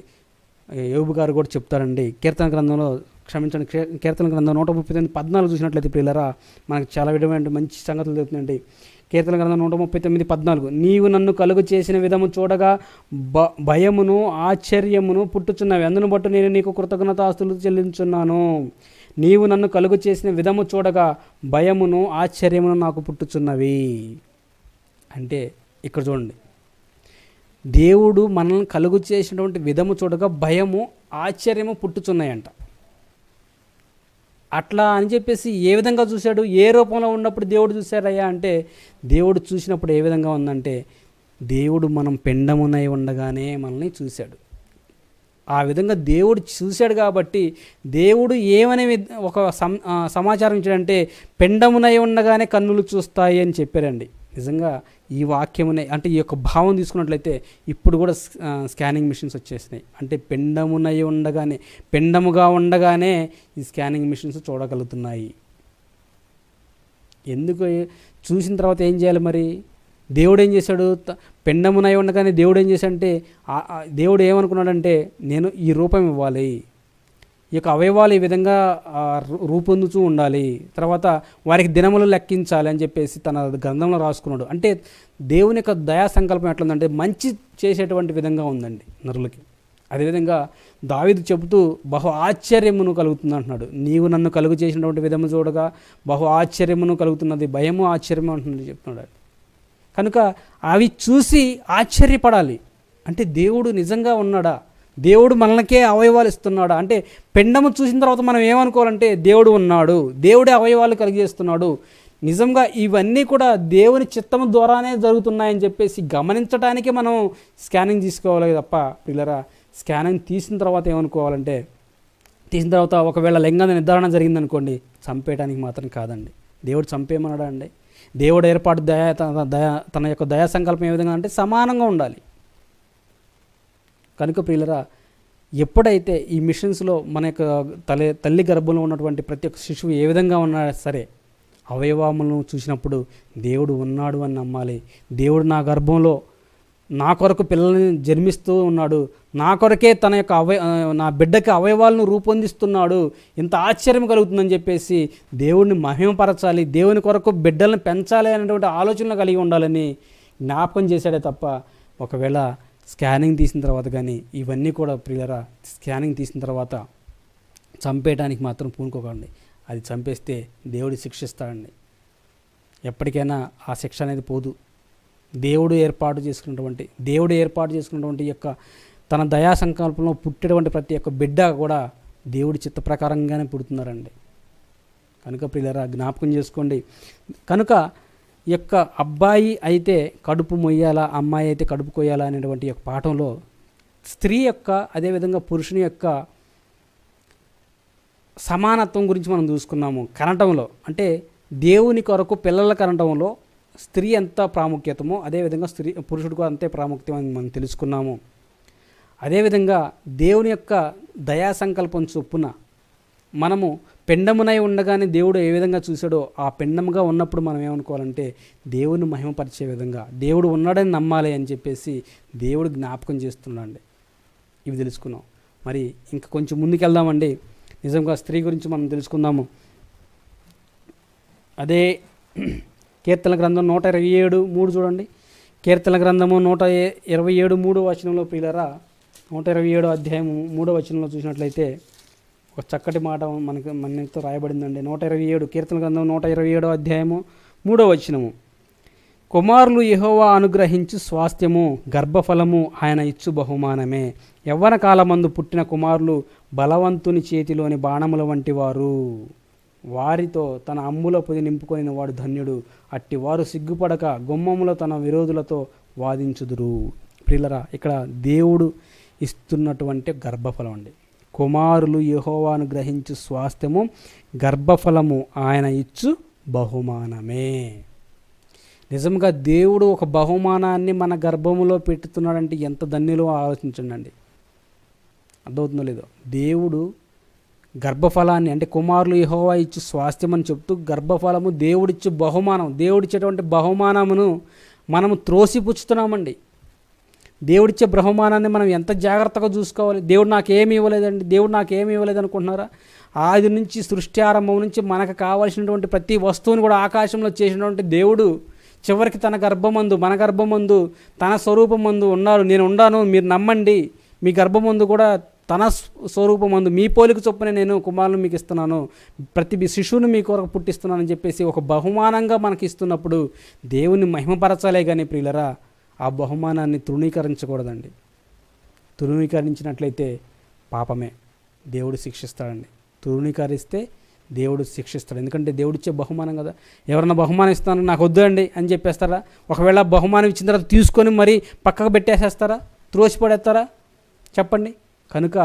[SPEAKER 1] యోబు గారు కూడా చెప్తారండి కీర్తన గ్రంథంలో, క్షమించండి, కీర్తన గ్రంథం 139 14 చూసినట్లయితే ప్రియులరా మనకు చాలా విధమైన మంచి సంగతులు చెప్తుందండి. కీర్తన గ్రంథం 139 14, నీవు నన్ను కలుగు చేసిన విధము చూడగా భయమును ఆశ్చర్యమును పుట్టుచున్నవి, అందును బట్టి నేను నీకు కృతజ్ఞతాస్తులు చెల్లించున్నాను. నీవు నన్ను కలుగు చేసిన విధము చూడగా భయమును ఆశ్చర్యమును నాకు పుట్టుచున్నవి. అంటే ఇక్కడ చూడండి, దేవుడు మనల్ని కలుగు చేసినటువంటి విధము చూడగా భయము ఆశ్చర్యము పుట్టుచున్నాయంట. అట్లా అని చెప్పేసి ఏ విధంగా చూశాడు, ఏ రూపంలో ఉన్నప్పుడు దేవుడు చూశారయ్యా అంటే, దేవుడు చూసినప్పుడు ఏ విధంగా ఉందంటే, దేవుడు మనం పిండమునై ఉండగానే మనల్ని చూశాడు. ఆ విధంగా దేవుడు చూశాడు కాబట్టి దేవుడు ఏమనే ఒక సమాచారం ఇచ్చాడంటే, పిండమునై ఉండగానే కన్నులు చూస్తాయి అని చెప్పారండి. నిజంగా ఈ వాక్యమునే అంటే ఈ యొక్క భావం తీసుకున్నట్లయితే ఇప్పుడు కూడా స్కానింగ్ మిషన్స్ వచ్చేసినాయి. అంటే పిండమునై ఉండగానే, పిండముగా ఉండగానే ఈ స్కానింగ్ మిషన్స్ చూడగలుగుతున్నాయి. ఎందుకు చూసిన తర్వాత ఏం చేయాలి మరి? దేవుడు ఏం చేశాడు? పిండమునై ఉండగానే దేవుడు ఏం చేశాడంటే, దేవుడు ఏమనుకున్నాడంటే, నేను ఈ రూపం ఇవ్వాలి, ఈ యొక్క అవయవాలు ఈ విధంగా రూపొందుతూ ఉండాలి, తర్వాత వారికి దినములు లెక్కించాలి అని చెప్పేసి తన గ్రంథంలో రాసుకున్నాడు. అంటే దేవుని యొక్క దయా సంకల్పం ఎట్లుందంటే మంచి చేసేటువంటి విధంగా ఉందండి నరులకి. అదేవిధంగా దావీదు చెబుతూ బహు ఆశ్చర్యమును కలుగుతుంది అంటున్నాడు. నీవు నన్ను కలుగు చేసినటువంటి విధము చూడగా బహు ఆశ్చర్యమును కలుగుతున్నది, భయము ఆశ్చర్యము అంటున్నది చెప్తున్నాడు. కనుక అవి చూసి ఆశ్చర్యపడాలి. అంటే దేవుడు నిజంగా ఉన్నాడా, దేవుడు మనకే అవయవాలు ఇస్తున్నాడా అంటే, పిండము చూసిన తర్వాత మనం ఏమనుకోవాలంటే దేవుడు ఉన్నాడు, దేవుడే అవయవాలు కలిగేస్తున్నాడు, నిజంగా ఇవన్నీ కూడా దేవుని చిత్తము ద్వారానే జరుగుతున్నాయని చెప్పేసి గమనించడానికి మనం స్కానింగ్ తీసుకోవాలి తప్ప పిల్లరా, స్కానింగ్ తీసిన తర్వాత ఏమనుకోవాలంటే, తీసిన తర్వాత ఒకవేళ లింగ నిర్ధారణ జరిగిందనుకోండి, చంపేయడానికి మాత్రం కాదండి. దేవుడు చంపేయమన్నాడా అండి? దేవుడు ఏర్పాటు తన యొక్క దయా సంకల్పం ఏ విధంగా అంటే సమానంగా ఉండాలి. కనుక ప్రియులరా, ఎప్పుడైతే ఈ మిషన్స్లో మన యొక్క తల్లి గర్భంలో ఉన్నటువంటి ప్రతి ఒక్క శిశువు ఏ విధంగా ఉన్నా సరే అవయవములను చూసినప్పుడు దేవుడు ఉన్నాడు అని నమ్మాలి. దేవుడు నా గర్భంలో నా కొరకు పిల్లల్ని జన్మిస్తూ ఉన్నాడు, నా కొరకే తన యొక్క నా బిడ్డకి అవయవాలను రూపొందిస్తున్నాడు, ఇంత ఆశ్చర్యం కలుగుతుందని చెప్పేసి దేవుడిని మహిమపరచాలి, దేవుని కొరకు బిడ్డలను పెంచాలి అనేటువంటి ఆలోచనలు కలిగి ఉండాలని జ్ఞాపకం చేశాడే తప్ప, ఒకవేళ స్కానింగ్ తీసిన తర్వాత కానీ ఇవన్నీ కూడా ప్రియులరా, స్కానింగ్ తీసిన తర్వాత చంపేయడానికి మాత్రం పూనుకోకండి. అది చంపేస్తే దేవుడు శిక్షిస్తాడండి. ఎప్పటికైనా ఆ శిక్ష అనేది పోదు. దేవుడు ఏర్పాటు చేసుకున్నటువంటి యొక్క తన దయా సంకల్పంలో పుట్టేటువంటి ప్రతి ఒక్క బిడ్డ కూడా దేవుడి చిత్త ప్రకారంగానే పుడుతున్నారండి. కనుక ప్రియులరా, జ్ఞాపకం చేసుకోండి. కనుక యొక్క అబ్బాయి అయితే కడుపు మొయ్యాలా, అమ్మాయి అయితే కడుపు కొయ్యాలా అనేటువంటి యొక్క పాఠంలో స్త్రీ యొక్క అదేవిధంగా పురుషుని యొక్క సమానత్వం గురించి మనం చూసుకున్నాము. కనటంలో అంటే దేవుని కొరకు పిల్లల కనటంలో స్త్రీ ఎంత ప్రాముఖ్యతమో అదేవిధంగా పురుషుడు కూడా అంతే ప్రాముఖ్యం అని మనం తెలుసుకున్నాము. అదేవిధంగా దేవుని యొక్క దయా సంకల్పం చొప్పున మనము పిండమునై ఉండగానే దేవుడు ఏ విధంగా చూశాడో ఆ పిండముగా ఉన్నప్పుడు మనం ఏమనుకోవాలంటే దేవుని మహిమపరిచే విధంగా దేవుడు ఉన్నాడని నమ్మాలి అని చెప్పేసి దేవుడు జ్ఞాపకం చేస్తున్నాడండి. ఇవి తెలుసుకున్నాం. మరి ఇంకా కొంచెం ముందుకెళ్దామండి. నిజంగా స్త్రీ గురించి మనం తెలుసుకుందాము. అదే కీర్తన గ్రంథం 127:3 చూడండి. కీర్తన గ్రంథము 127:3 వచనంలో ప్రియులరా, 127 అధ్యాయము 3వ వచనంలో చూసినట్లయితే ఒక చక్కటి మాట మనతో రాయబడిందండి. 127 కీర్తన గ్రంథం 127 అధ్యాయము 3వ వచనము. కుమారులు యెహోవా అనుగ్రహించు స్వాస్థ్యము, గర్భఫలము ఆయన ఇచ్చు బహుమానమే. యవ్వన కాలమందు పుట్టిన కుమారులు బలవంతుని చేతిలోని బాణముల వంటి వారు. వారితో తన అమ్ముల పొది నింపుకొని వాడు ధన్యుడు. అట్టివారు సిగ్గుపడక గుమ్మములో తన విరోధులతో వాదించుదురు. ప్రియులరా, ఇక్కడ దేవుడు ఇస్తున్నటువంటి గర్భఫలం అండి. కుమారులు యెహోవాను గ్రహించు స్వాస్థ్యము, గర్భఫలము ఆయన ఇచ్చు బహుమానమే. నిజంగా దేవుడు ఒక బహుమానాన్ని మన గర్భములో పెట్టుతున్నాడంటే ఎంత ధన్యులో ఆలోచించండి. అర్థమవుతుందో లేదో. దేవుడు గర్భఫలాన్ని, అంటే కుమారులు యెహోవా ఇచ్చు స్వాస్థ్యం అని చెప్తూ గర్భఫలము దేవుడిచ్చు బహుమానం, దేవుడిచ్చేటువంటి బహుమానమును మనము త్రోసిపుచ్చుతున్నామండి. దేవుడిచ్చే బహుమానాన్ని మనం ఎంత జాగ్రత్తగా చూసుకోవాలి. దేవుడు నాకు ఏమి ఇవ్వలేదండి, దేవుడు నాకు ఏమి ఇవ్వలేదు అనుకుంటున్నారా? ఆది నుంచి, సృష్టి ఆరంభం నుంచి మనకు కావాల్సినటువంటి ప్రతి వస్తువుని కూడా ఆకాశంలో చేసినటువంటి దేవుడు చివరికి తన గర్భమందు, మన గర్భమందు, తన స్వరూపమందు ఉన్నారు. నేను ఉండాను, మీరు నమ్మండి, మీ గర్భమందు కూడా తన స్వరూపమందు మీ పోలిక చొప్పున నేను కుమారులను మీకు ఇస్తున్నాను, ప్రతి శిశువుని మీ కొరకు పుట్టిస్తున్నానని చెప్పేసి ఒక బహుమానంగా మనకి ఇస్తున్నప్పుడు దేవుని మహిమపరచాలే కానీ ప్రియులరా, ఆ బహుమానాన్ని తృణీకరించకూడదండి. తృణీకరించినట్లయితే పాపమే, దేవుడు శిక్షిస్తాడండి. తృణీకరిస్తే దేవుడు శిక్షిస్తాడు. ఎందుకంటే దేవుడిచ్చే బహుమానం కదా. ఎవరన్నా బహుమానం ఇస్తాను నాకు వద్దు అండి అని చెప్పేస్తారా? ఒకవేళ బహుమానం ఇచ్చిన తర్వాత తీసుకొని మరీ పక్కకు పెట్టేసేస్తారా? త్రోసిపడేస్తారా? చెప్పండి. కనుక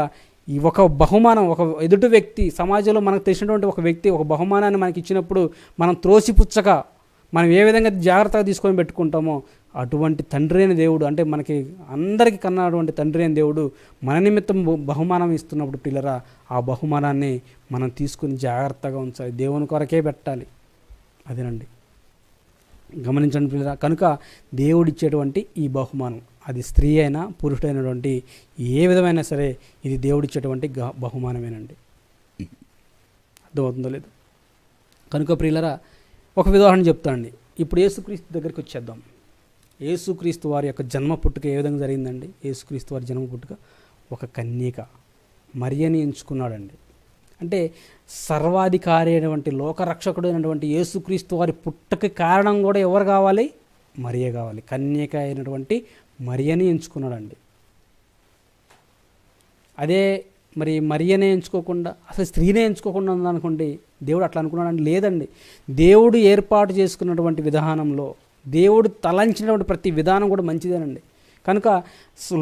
[SPEAKER 1] ఈ ఒక బహుమానం, ఒక ఎదుటి వ్యక్తి, సమాజంలో మనకు తెలిసినటువంటి ఒక వ్యక్తి ఒక బహుమానాన్ని మనకి ఇచ్చినప్పుడు మనం త్రోసిపుచ్చక మనం ఏ విధంగా జాగ్రత్తగా తీసుకొని పెట్టుకుంటామో అటువంటి తండ్రి అయిన దేవుడు, అంటే మనకి అందరికీ కన్నటువంటి తండ్రి అయిన దేవుడు మన నిమిత్తం బహుమానం ఇస్తున్నప్పుడు పిల్లరా, ఆ బహుమానాన్ని మనం తీసుకుని జాగ్రత్తగా ఉంచాలి, దేవుని కొరకే పెట్టాలి. అదేనండి, గమనించండి పిల్లరా. కనుక దేవుడిచ్చేటువంటి ఈ బహుమానం, అది స్త్రీ అయినా పురుషుడైనటువంటి ఏ విధమైనా సరే, ఇది దేవుడిచ్చేటువంటి బహుమానమేనండి. అర్థమవుతుందో లేదు. కనుక ప్రియులరా, ఒక ఉదాహరణ చెప్తానండి. ఇప్పుడు యేసుక్రీస్తు దగ్గరికి వచ్చేద్దాం. యేసుక్రీస్తు వారి యొక్క జన్మ పుట్టుక ఏ విధంగా జరిగిందండి? యేసుక్రీస్తు వారి జన్మ పుట్టుక ఒక కన్యక మరియని ఎంచుకున్నాడండి. అంటే సర్వాధికారి అయినటువంటి లోకరక్షకుడు అయినటువంటి యేసుక్రీస్తు వారి పుట్టుక కారణం కూడా ఎవరు కావాలి? మరియే కావాలి. కన్యక అయినటువంటి మరియని ఎంచుకున్నాడండి. అదే మరి మరియనే ఎంచుకోకుండా అసలు స్త్రీనే ఎంచుకోకుండా ఉందనుకోండి, దేవుడు అట్లా అనుకున్నాడండి? లేదండి. దేవుడు ఏర్పాటు చేసుకున్నటువంటి విధానంలో దేవుడు తలంచినటువంటి ప్రతి విధానం కూడా మంచిదేనండి. కనుక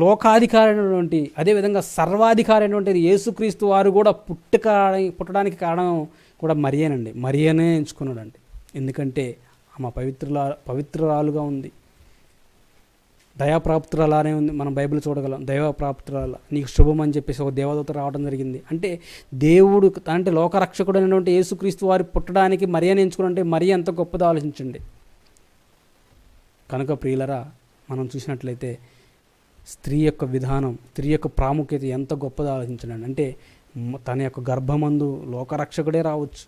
[SPEAKER 1] లోకాధికారి అయినటువంటి, అదేవిధంగా సర్వాధికారి అయినటువంటి యేసుక్రీస్తు వారు కూడా పుట్టడానికి కారణం కూడా మరియేనండి. మరియనే ఎంచుకున్నాడండి. ఎందుకంటే ఆమె పవిత్రురాలుగా ఉంది, దయాప్రాప్తురాలానే ఉంది. మనం బైబిల్ చూడగలం. దైవప్రాప్తురాల, నీకు శుభం అని చెప్పేసి ఒక దేవదూత రావడం జరిగింది. అంటే దేవుడు, అంటే లోకరక్షకుడు అయినటువంటి యేసుక్రీస్తు వారు పుట్టడానికి మరియని ఎంచుకున్నంటే మరి ఎంత గొప్పదో ఆలోచించండి. కనుక ప్రియులరా, మనం చూసినట్లయితే స్త్రీ యొక్క విధానం, స్త్రీ యొక్క ప్రాముఖ్యత ఎంత గొప్పదో ఆలోచించండి. అంటే తన యొక్క గర్భమందు లోకరక్షకుడే రావచ్చు.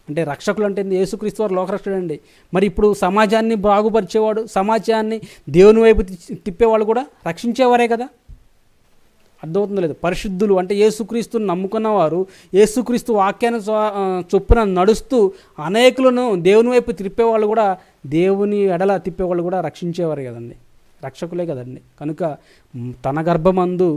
[SPEAKER 1] అంటే రక్షకులు అంటే యేసుక్రీస్తు వారు లోకరక్షకుడు అండి. మరి ఇప్పుడు సమాజాన్ని బాగుపరిచేవాడు, సమాజాన్ని దేవుని వైపు తిప్పేవాళ్ళు కూడా రక్షించేవారే కదా. అర్థమవుతుందో లేదు. పరిశుద్ధులు అంటే యేసుక్రీస్తుని నమ్ముకున్నవారు, యేసుక్రీస్తు వాక్యాన్ని చొప్పున నడుస్తూ అనేకులను దేవుని వైపు తిప్పేవాళ్ళు కూడా, దేవుని ఎడల తిప్పేవాళ్ళు కూడా రక్షించేవారు కదండి, రక్షకులే కదండి. కనుక తన గర్భమందు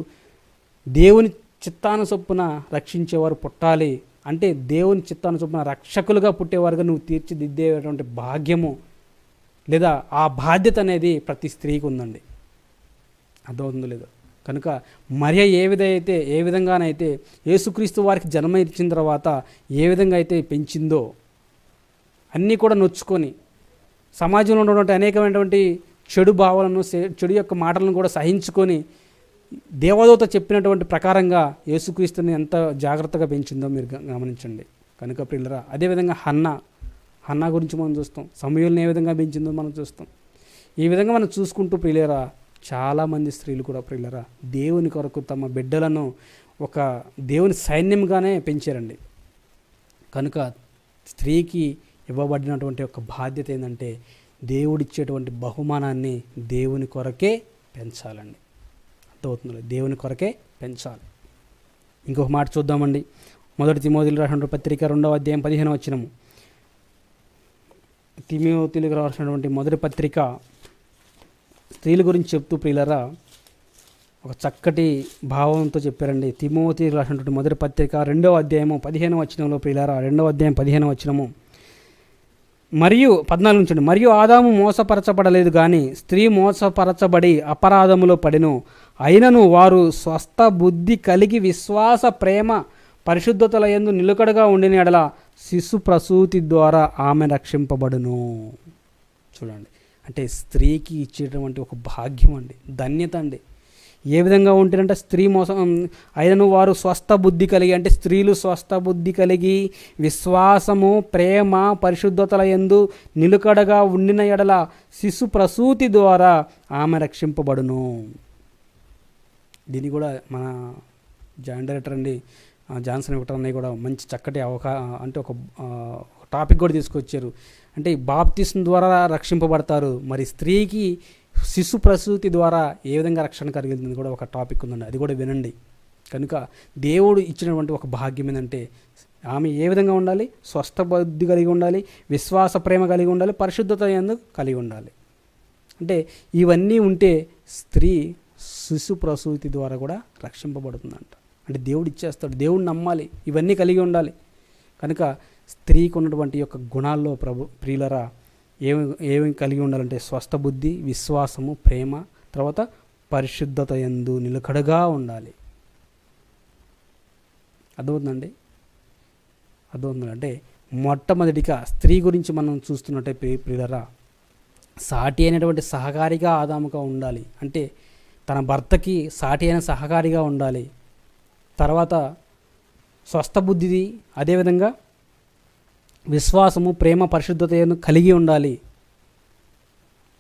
[SPEAKER 1] దేవుని చిత్తాను చొప్పున రక్షించేవారు పుట్టాలి. అంటే దేవుని చిత్తాను చొప్పున రక్షకులుగా పుట్టేవారుగా నువ్వు తీర్చిదిద్దేటువంటి భాగ్యము లేదా ఆ బాధ్యత అనేది ప్రతి స్త్రీకి ఉందండి. అర్థమవుతుందో లేదు. కనుక మరియ ఏ విధంగానైతే యేసుక్రీస్తు వారికి జన్మ ఇచ్చిన తర్వాత ఏ విధంగా అయితే పెంచిందో, అన్నీ కూడా నొచ్చుకొని సమాజంలో ఉన్నటువంటి అనేకమైనటువంటి చెడు భావాలను, చెడు యొక్క మాటలను కూడా సహించుకొని దేవదూత చెప్పినటువంటి ప్రకారంగా యేసుక్రీస్తుని ఎంత జాగ్రత్తగా పెంచిందో మీరు గమనించండి. కనుక ప్రియులరా, అదేవిధంగా హన్నా గురించి మనం చూస్తాం. సమూయేలుని ఏ విధంగా పెంచిందో మనం చూస్తాం. ఈ విధంగా మనం చూసుకుంటూ ప్రియులరా, చాలామంది స్త్రీలు కూడా ప్రియులరా దేవుని కొరకు తమ బిడ్డలను ఒక దేవుని సైన్యంగానే పెంచారండి. కనుక స్త్రీకి ఇవ్వబడినటువంటి ఒక బాధ్యత ఏంటంటే దేవుడిచ్చేటువంటి బహుమానాన్ని దేవుని కొరకే పెంచాలండి. అర్థమవుతుంది, దేవుని కొరకే పెంచాలి. ఇంకొక మాట చూద్దామండి. 1 తిమోతికి రాసిన పత్రిక 2వ అధ్యాయం 15వ వచనము. తిమోతిలకు రాసినటువంటి మొదటి పత్రిక స్త్రీల గురించి చెప్తూ ప్రియులరా ఒక చక్కటి భావంతో చెప్పారండి. తిమోతికి రాసినటువంటి మొదటి పత్రిక 2వ అధ్యాయము 15వ వచనంలో ప్రియులరా, 2వ అధ్యాయం 15వ వచనము, మరియు 14 నుంచి, మరియు ఆదాము మోసపరచబడలేదు కానీ స్త్రీ మోసపరచబడి అపరాధములో పడెను. అయినను వారు స్వస్థ బుద్ధి కలిగి విశ్వాస ప్రేమ పరిశుద్ధతల యందు నిలకడగా ఉండిన ఎడల శిశు ప్రసూతి ద్వారా ఆమె రక్షింపబడును. చూడండి, అంటే స్త్రీకి ఇచ్చేటువంటి ఒక భాగ్యం అండి, ధన్యత అండి. ఏ విధంగా ఉంటేనంటే స్త్రీ మోసం అయినను వారు స్వస్థ బుద్ధి కలిగి, అంటే స్త్రీలు స్వస్థ బుద్ధి కలిగి విశ్వాసము ప్రేమ పరిశుద్ధతల యందు నిలుకడగా ఉండిన ఎడల శిశు ప్రసూతి ద్వారా ఆమె రక్షింపబడును. దీన్ని కూడా మన జాయింట్ డైరెక్టర్ అండి జాన్సన్ విక్టర్ అన్నయ్య కూడా మంచి చక్కటి అంటే ఒక టాపిక్ కూడా తీసుకొచ్చారు. అంటే బాప్తిస్మం ద్వారా రక్షింపబడతారు, మరి స్త్రీకి శిశు ప్రసూతి ద్వారా ఏ విధంగా రక్షణ కలిగింది కూడా ఒక టాపిక్ ఉందండి, అది కూడా వినండి. కనుక దేవుడు ఇచ్చినటువంటి ఒక భాగ్యం ఏంటంటే ఆమె ఏ విధంగా ఉండాలి, స్వస్థ బుద్ధి కలిగి ఉండాలి, విశ్వాస ప్రేమ కలిగి ఉండాలి, పరిశుద్ధత ఎందుకు కలిగి ఉండాలి. అంటే ఇవన్నీ ఉంటే స్త్రీ శిశు ప్రసూతి ద్వారా కూడా రక్షింపబడుతుందంట. అంటే దేవుడు ఇచ్చేస్తాడు, దేవుడు నమ్మాలి, ఇవన్నీ కలిగి ఉండాలి. కనుక స్త్రీకి ఉన్నటువంటి యొక్క గుణాల్లో ప్రియులరా ఏమి కలిగి ఉండాలంటే స్వస్థ బుద్ధి, విశ్వాసము, ప్రేమ, తర్వాత పరిశుద్ధత యందు నిలకడగా ఉండాలి. అర్థమవుతుందండి? అంటే మొట్టమొదటిగా స్త్రీ గురించి మనం చూస్తున్నట్టే ప్రియులరా, సాటి అయినటువంటి సహకారిగా ఆదాముగా ఉండాలి. అంటే తన భర్తకి సాటి అయిన సహకారిగా ఉండాలి. తర్వాత స్వస్థ బుద్ధిది, అదేవిధంగా విశ్వాసము ప్రేమ పరిశుద్ధతను కలిగి ఉండాలి.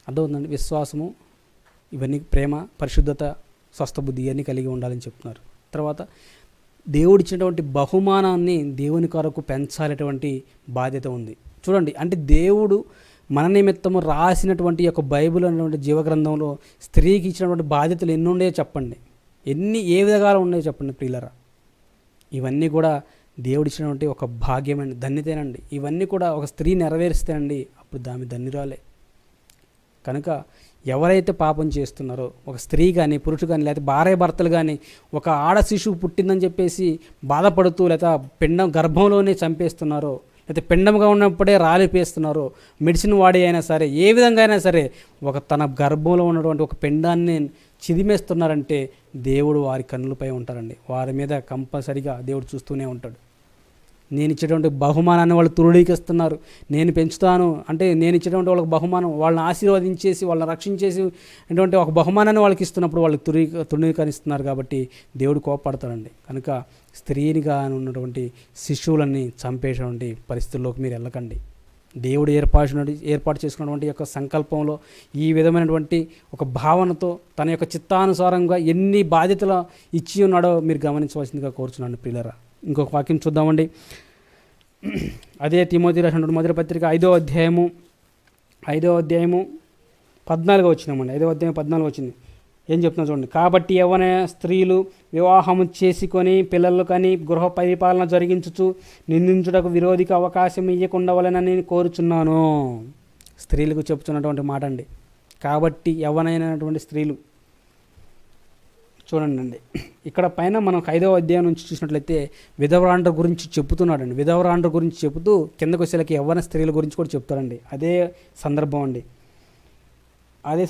[SPEAKER 1] అర్థమవుతుందండి? విశ్వాసము, ఇవన్నీ ప్రేమ పరిశుద్ధత స్వస్థ బుద్ధి ఇవన్నీ కలిగి ఉండాలని చెప్తున్నారు. తర్వాత దేవుడిచ్చినటువంటి బహుమానాన్ని దేవుని కొరకు పెంచాలటువంటి బాధ్యత ఉంది. చూడండి, అంటే దేవుడు మన నిమిత్తము రాసినటువంటి యొక్క బైబిల్ అనేటువంటి జీవగ్రంథంలో స్త్రీకి ఇచ్చినటువంటి బాధ్యతలు ఎన్ని ఉన్నాయో చెప్పండి, ఏ విధంగా ఉన్నాయో చెప్పండి ప్రియులరా. ఇవన్నీ కూడా దేవుడిచ్చినటువంటి ఒక భాగ్యమైన ధన్యతేనండి. ఇవన్నీ కూడా ఒక స్త్రీ నెరవేరుస్తేనండి అప్పుడు దాని ధన్యురాలే. కనుక ఎవరైతే పాపం చేస్తున్నారో, ఒక స్త్రీ కానీ పురుషుడు కానీ లేకపోతే భార్య భర్తలు కానీ ఒక ఆడ శిశువు పుట్టిందని చెప్పేసి బాధపడుతూ లేదా పిండం గర్భంలోనే చంపేస్తున్నారో, లేకపోతే పిండంగా ఉన్నప్పుడే రాలిపేస్తున్నారో, మెడిసిన్ వాడి అయినా సరే ఏ విధంగా అయినా సరే ఒక తన గర్భంలో ఉన్నటువంటి ఒక పిండాన్ని చిదిమేస్తున్నారంటే దేవుడు వారి కన్నులపై ఉంటారండి. వారి మీద కంపల్సరిగా దేవుడు చూస్తూనే ఉంటాడు. నేను ఇచ్చేటువంటి బహుమానాన్ని వాళ్ళు తృణీకరిస్తున్నారు, నేను పెంచుతాను అంటే నేను ఇచ్చేటువంటి వాళ్ళకి బహుమానం, వాళ్ళని ఆశీర్వదించేసి వాళ్ళని రక్షించేసి అటువంటి ఒక బహుమానాన్ని వాళ్ళకి ఇస్తున్నప్పుడు వాళ్ళు తృణీకరిస్తున్నారు కాబట్టి దేవుడు కోపడతాడండి. కనుక స్త్రీనిగా ఉన్నటువంటి శిశువులన్నీ చంపేటువంటి పరిస్థితుల్లోకి మీరు వెళ్ళకండి. దేవుడు ఏర్పాటు చేసుకున్నటువంటి యొక్క సంకల్పంలో ఈ విధమైనటువంటి ఒక భావనతో తన యొక్క చిత్తానుసారంగా ఎన్ని బాధ్యతలు ఇచ్చి ఉన్నాడో మీరు గమనించవలసిందిగా కోరుచున్నాను ప్రియులరా. ఇంకొక వాక్యం చూద్దామండి. అదే తిమోతి రాసినటువంటి మొదటి పత్రిక 5వ అధ్యాయము 14వ వచనమండి. 5వ అధ్యాయం 14 వచ్చింది. ఏం చెప్తున్నా చూడండి. కాబట్టి యవ్వన స్త్రీలు వివాహము చేసుకొని పిల్లలు కానీ గృహ పరిపాలన జరిగించుచు నిందించుటకు విరోధికి అవకాశం ఇవ్వకుండా వలనని కోరుచున్నాను. స్త్రీలకు చెప్తున్నటువంటి మాట అండి. కాబట్టి యవ్వనైనటువంటి స్త్రీలు చూడండి అండి, ఇక్కడ పైన మనం 5వ అధ్యాయం నుంచి చూసినట్లయితే విధవరాండ్ర గురించి చెబుతున్నాడండి. విధవరాండ్ర గురించి చెబుతూ కిందకు వచ్చేలకి యవ్వన స్త్రీల గురించి కూడా చెప్తాడండి. అదే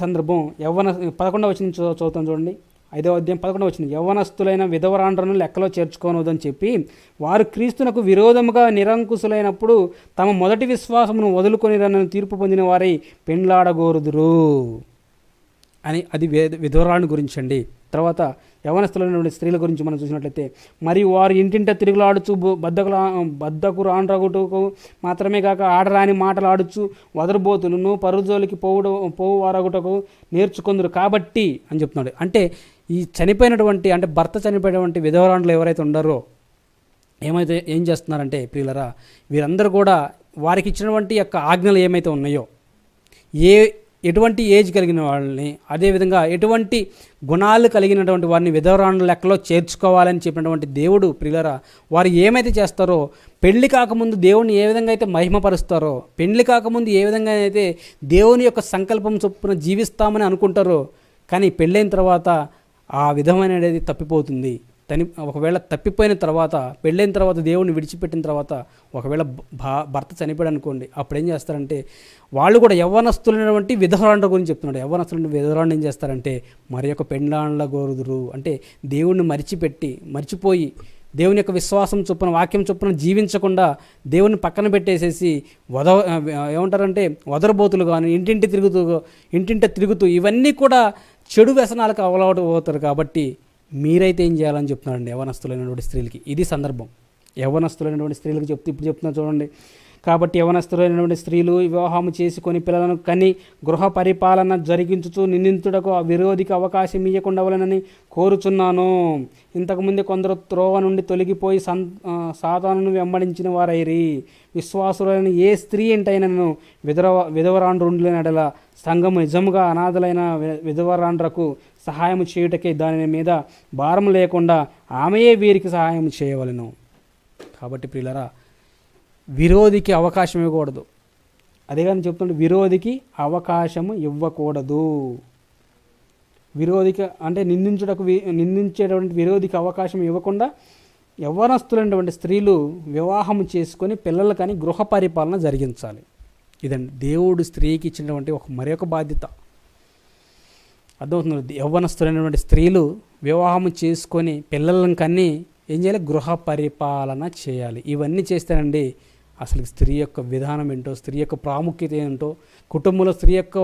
[SPEAKER 1] సందర్భం యవ్వన 11వ వచనం చదువుతాం చూడండి. 5వ అధ్యాయం 11వ వచనం. యవ్వనస్తులైన విధవరాండ్రను లెక్కలో చేర్చుకోనవద్దని చెప్పి వారు క్రీస్తునకు విరోధముగా నిరంకుశులైనప్పుడు తమ మొదటి విశ్వాసమును వదులుకొని రన్నను తీర్పు పొందిన వారై పెండ్లాడగోరుదురు అని, అది విధవరాండ్ర గురించి అండి. తర్వాత యవనస్తులైన స్త్రీల గురించి మనం చూసినట్లయితే, మరియు వారు ఇంటింట తిరుగులాడుచు బద్దకు రాండ్రగుటకు మాత్రమే కాక ఆడరాని మాటలు ఆడుచు వదరుబోతులను పరుజోలికి పోవు వారగుటకు నేర్చుకుందరు కాబట్టి అని చెప్తున్నాడు. అంటే ఈ చనిపోయినటువంటి అంటే భర్త చనిపోయినటువంటి విధవరాండ్రులు ఎవరైతే ఉండారో ఏం చేస్తున్నారంటే ప్రియులరా, వీరందరూ కూడా వారికి ఇచ్చినటువంటి యొక్క ఆజ్ఞలు ఏమైతే ఉన్నాయో ఎటువంటి ఏజ్ కలిగిన వాళ్ళని, అదేవిధంగా ఎటువంటి గుణాలు కలిగినటువంటి వారిని విధవరాండ్ర లెక్కలో చేర్చుకోవాలని చెప్పినటువంటి దేవుడు ప్రియులారా, వారు ఏమైతే చేస్తారో, పెళ్లి కాకముందు దేవుని ఏ విధంగా అయితే మహిమపరుస్తారో, పెళ్లి కాకముందు ఏ విధంగా అయితే దేవుని యొక్క సంకల్పం చొప్పున జీవిస్తామని అనుకుంటారో, కానీ పెళ్ళైన తర్వాత ఆ విధమైనది తప్పిపోతుంది. ఒకవేళ తప్పిపోయిన తర్వాత, పెళ్ళైన తర్వాత, దేవుడిని విడిచిపెట్టిన తర్వాత, ఒకవేళ భర్త చనిపోయాడు అనుకోండి, అప్పుడు ఏం చేస్తారంటే వాళ్ళు కూడా యవ్వనస్తులైనటువంటి విధవరాండ్ర గురించి చెప్తున్నాడు. యవ్వనస్తులైన విధవరాండ్ర ఏం చేస్తారంటే మరి యొక్క పెండ్లాండ్ల గోరుదురు, అంటే దేవుణ్ణి మర్చిపోయి దేవుని యొక్క విశ్వాసం చొప్పున, వాక్యం చొప్పున జీవించకుండా దేవుని పక్కన పెట్టేసేసి ఏమంటారంటే వదరబోతులు కానీ ఇంటింటి తిరుగుతూ ఇవన్నీ కూడా చెడు వ్యసనాలకు అలవాటు అవుతారు. కాబట్టి మీరైతే ఏం చేయాలని చెప్తున్నారండి యవ్వనస్తులైనటువంటి స్త్రీలకి. ఇది సందర్భం. యవ్వనస్తులైనటువంటి స్త్రీలకు ఇప్పుడు చెప్తున్నా చూడండి. కాబట్టి యవ్వనస్తులైనటువంటి స్త్రీలు వివాహము చేసుకొని పిల్లలను కని గృహ పరిపాలన జరిగించుచు నిందించుటకు ఆ విరోధికి అవకాశం ఇవ్వకుండావలనని కోరుచున్నాను. ఇంతకుముందే కొందరు త్రోవ నుండి తొలగిపోయి సాతానును వెంబడించిన వారైరి. విశ్వాసులైన ఏ స్త్రీ ఏంటైనను విధవరాండ్రుండులైన ఎడల సంఘము నిజముగా అనాథలైన విధవరాండ్రకు సహాయం చేయుటకే దాని మీద భారం లేకుండా ఆమెయే వీరికి సహాయం చేయవలెను. కాబట్టి ప్రియులారా, విరోధికి అవకాశం ఇవ్వకూడదు. అదే కానీ చెప్తుంటే విరోధికి అవకాశము ఇవ్వకూడదు. విరోధికి అంటే నిందించేటువంటి విరోధికి అవకాశం ఇవ్వకుండా యవ్వనస్తులైనటువంటి స్త్రీలు వివాహం చేసుకొని పిల్లలకని గృహ పరిపాలన జరిగించాలి. ఇదండి దేవుడు స్త్రీకి ఇచ్చినటువంటి మరొక బాధ్యత. అర్థమవుతుంది. యవ్వనస్తులైనటువంటి స్త్రీలు వివాహం చేసుకొని పిల్లలను కన్నీ ఏం చేయాలి? గృహ పరిపాలన చేయాలి. ఇవన్నీ చేస్తేనండి అసలు స్త్రీ యొక్క విధానం ఏంటో, స్త్రీ యొక్క ప్రాముఖ్యత ఏంటో, కుటుంబంలో స్త్రీ యొక్క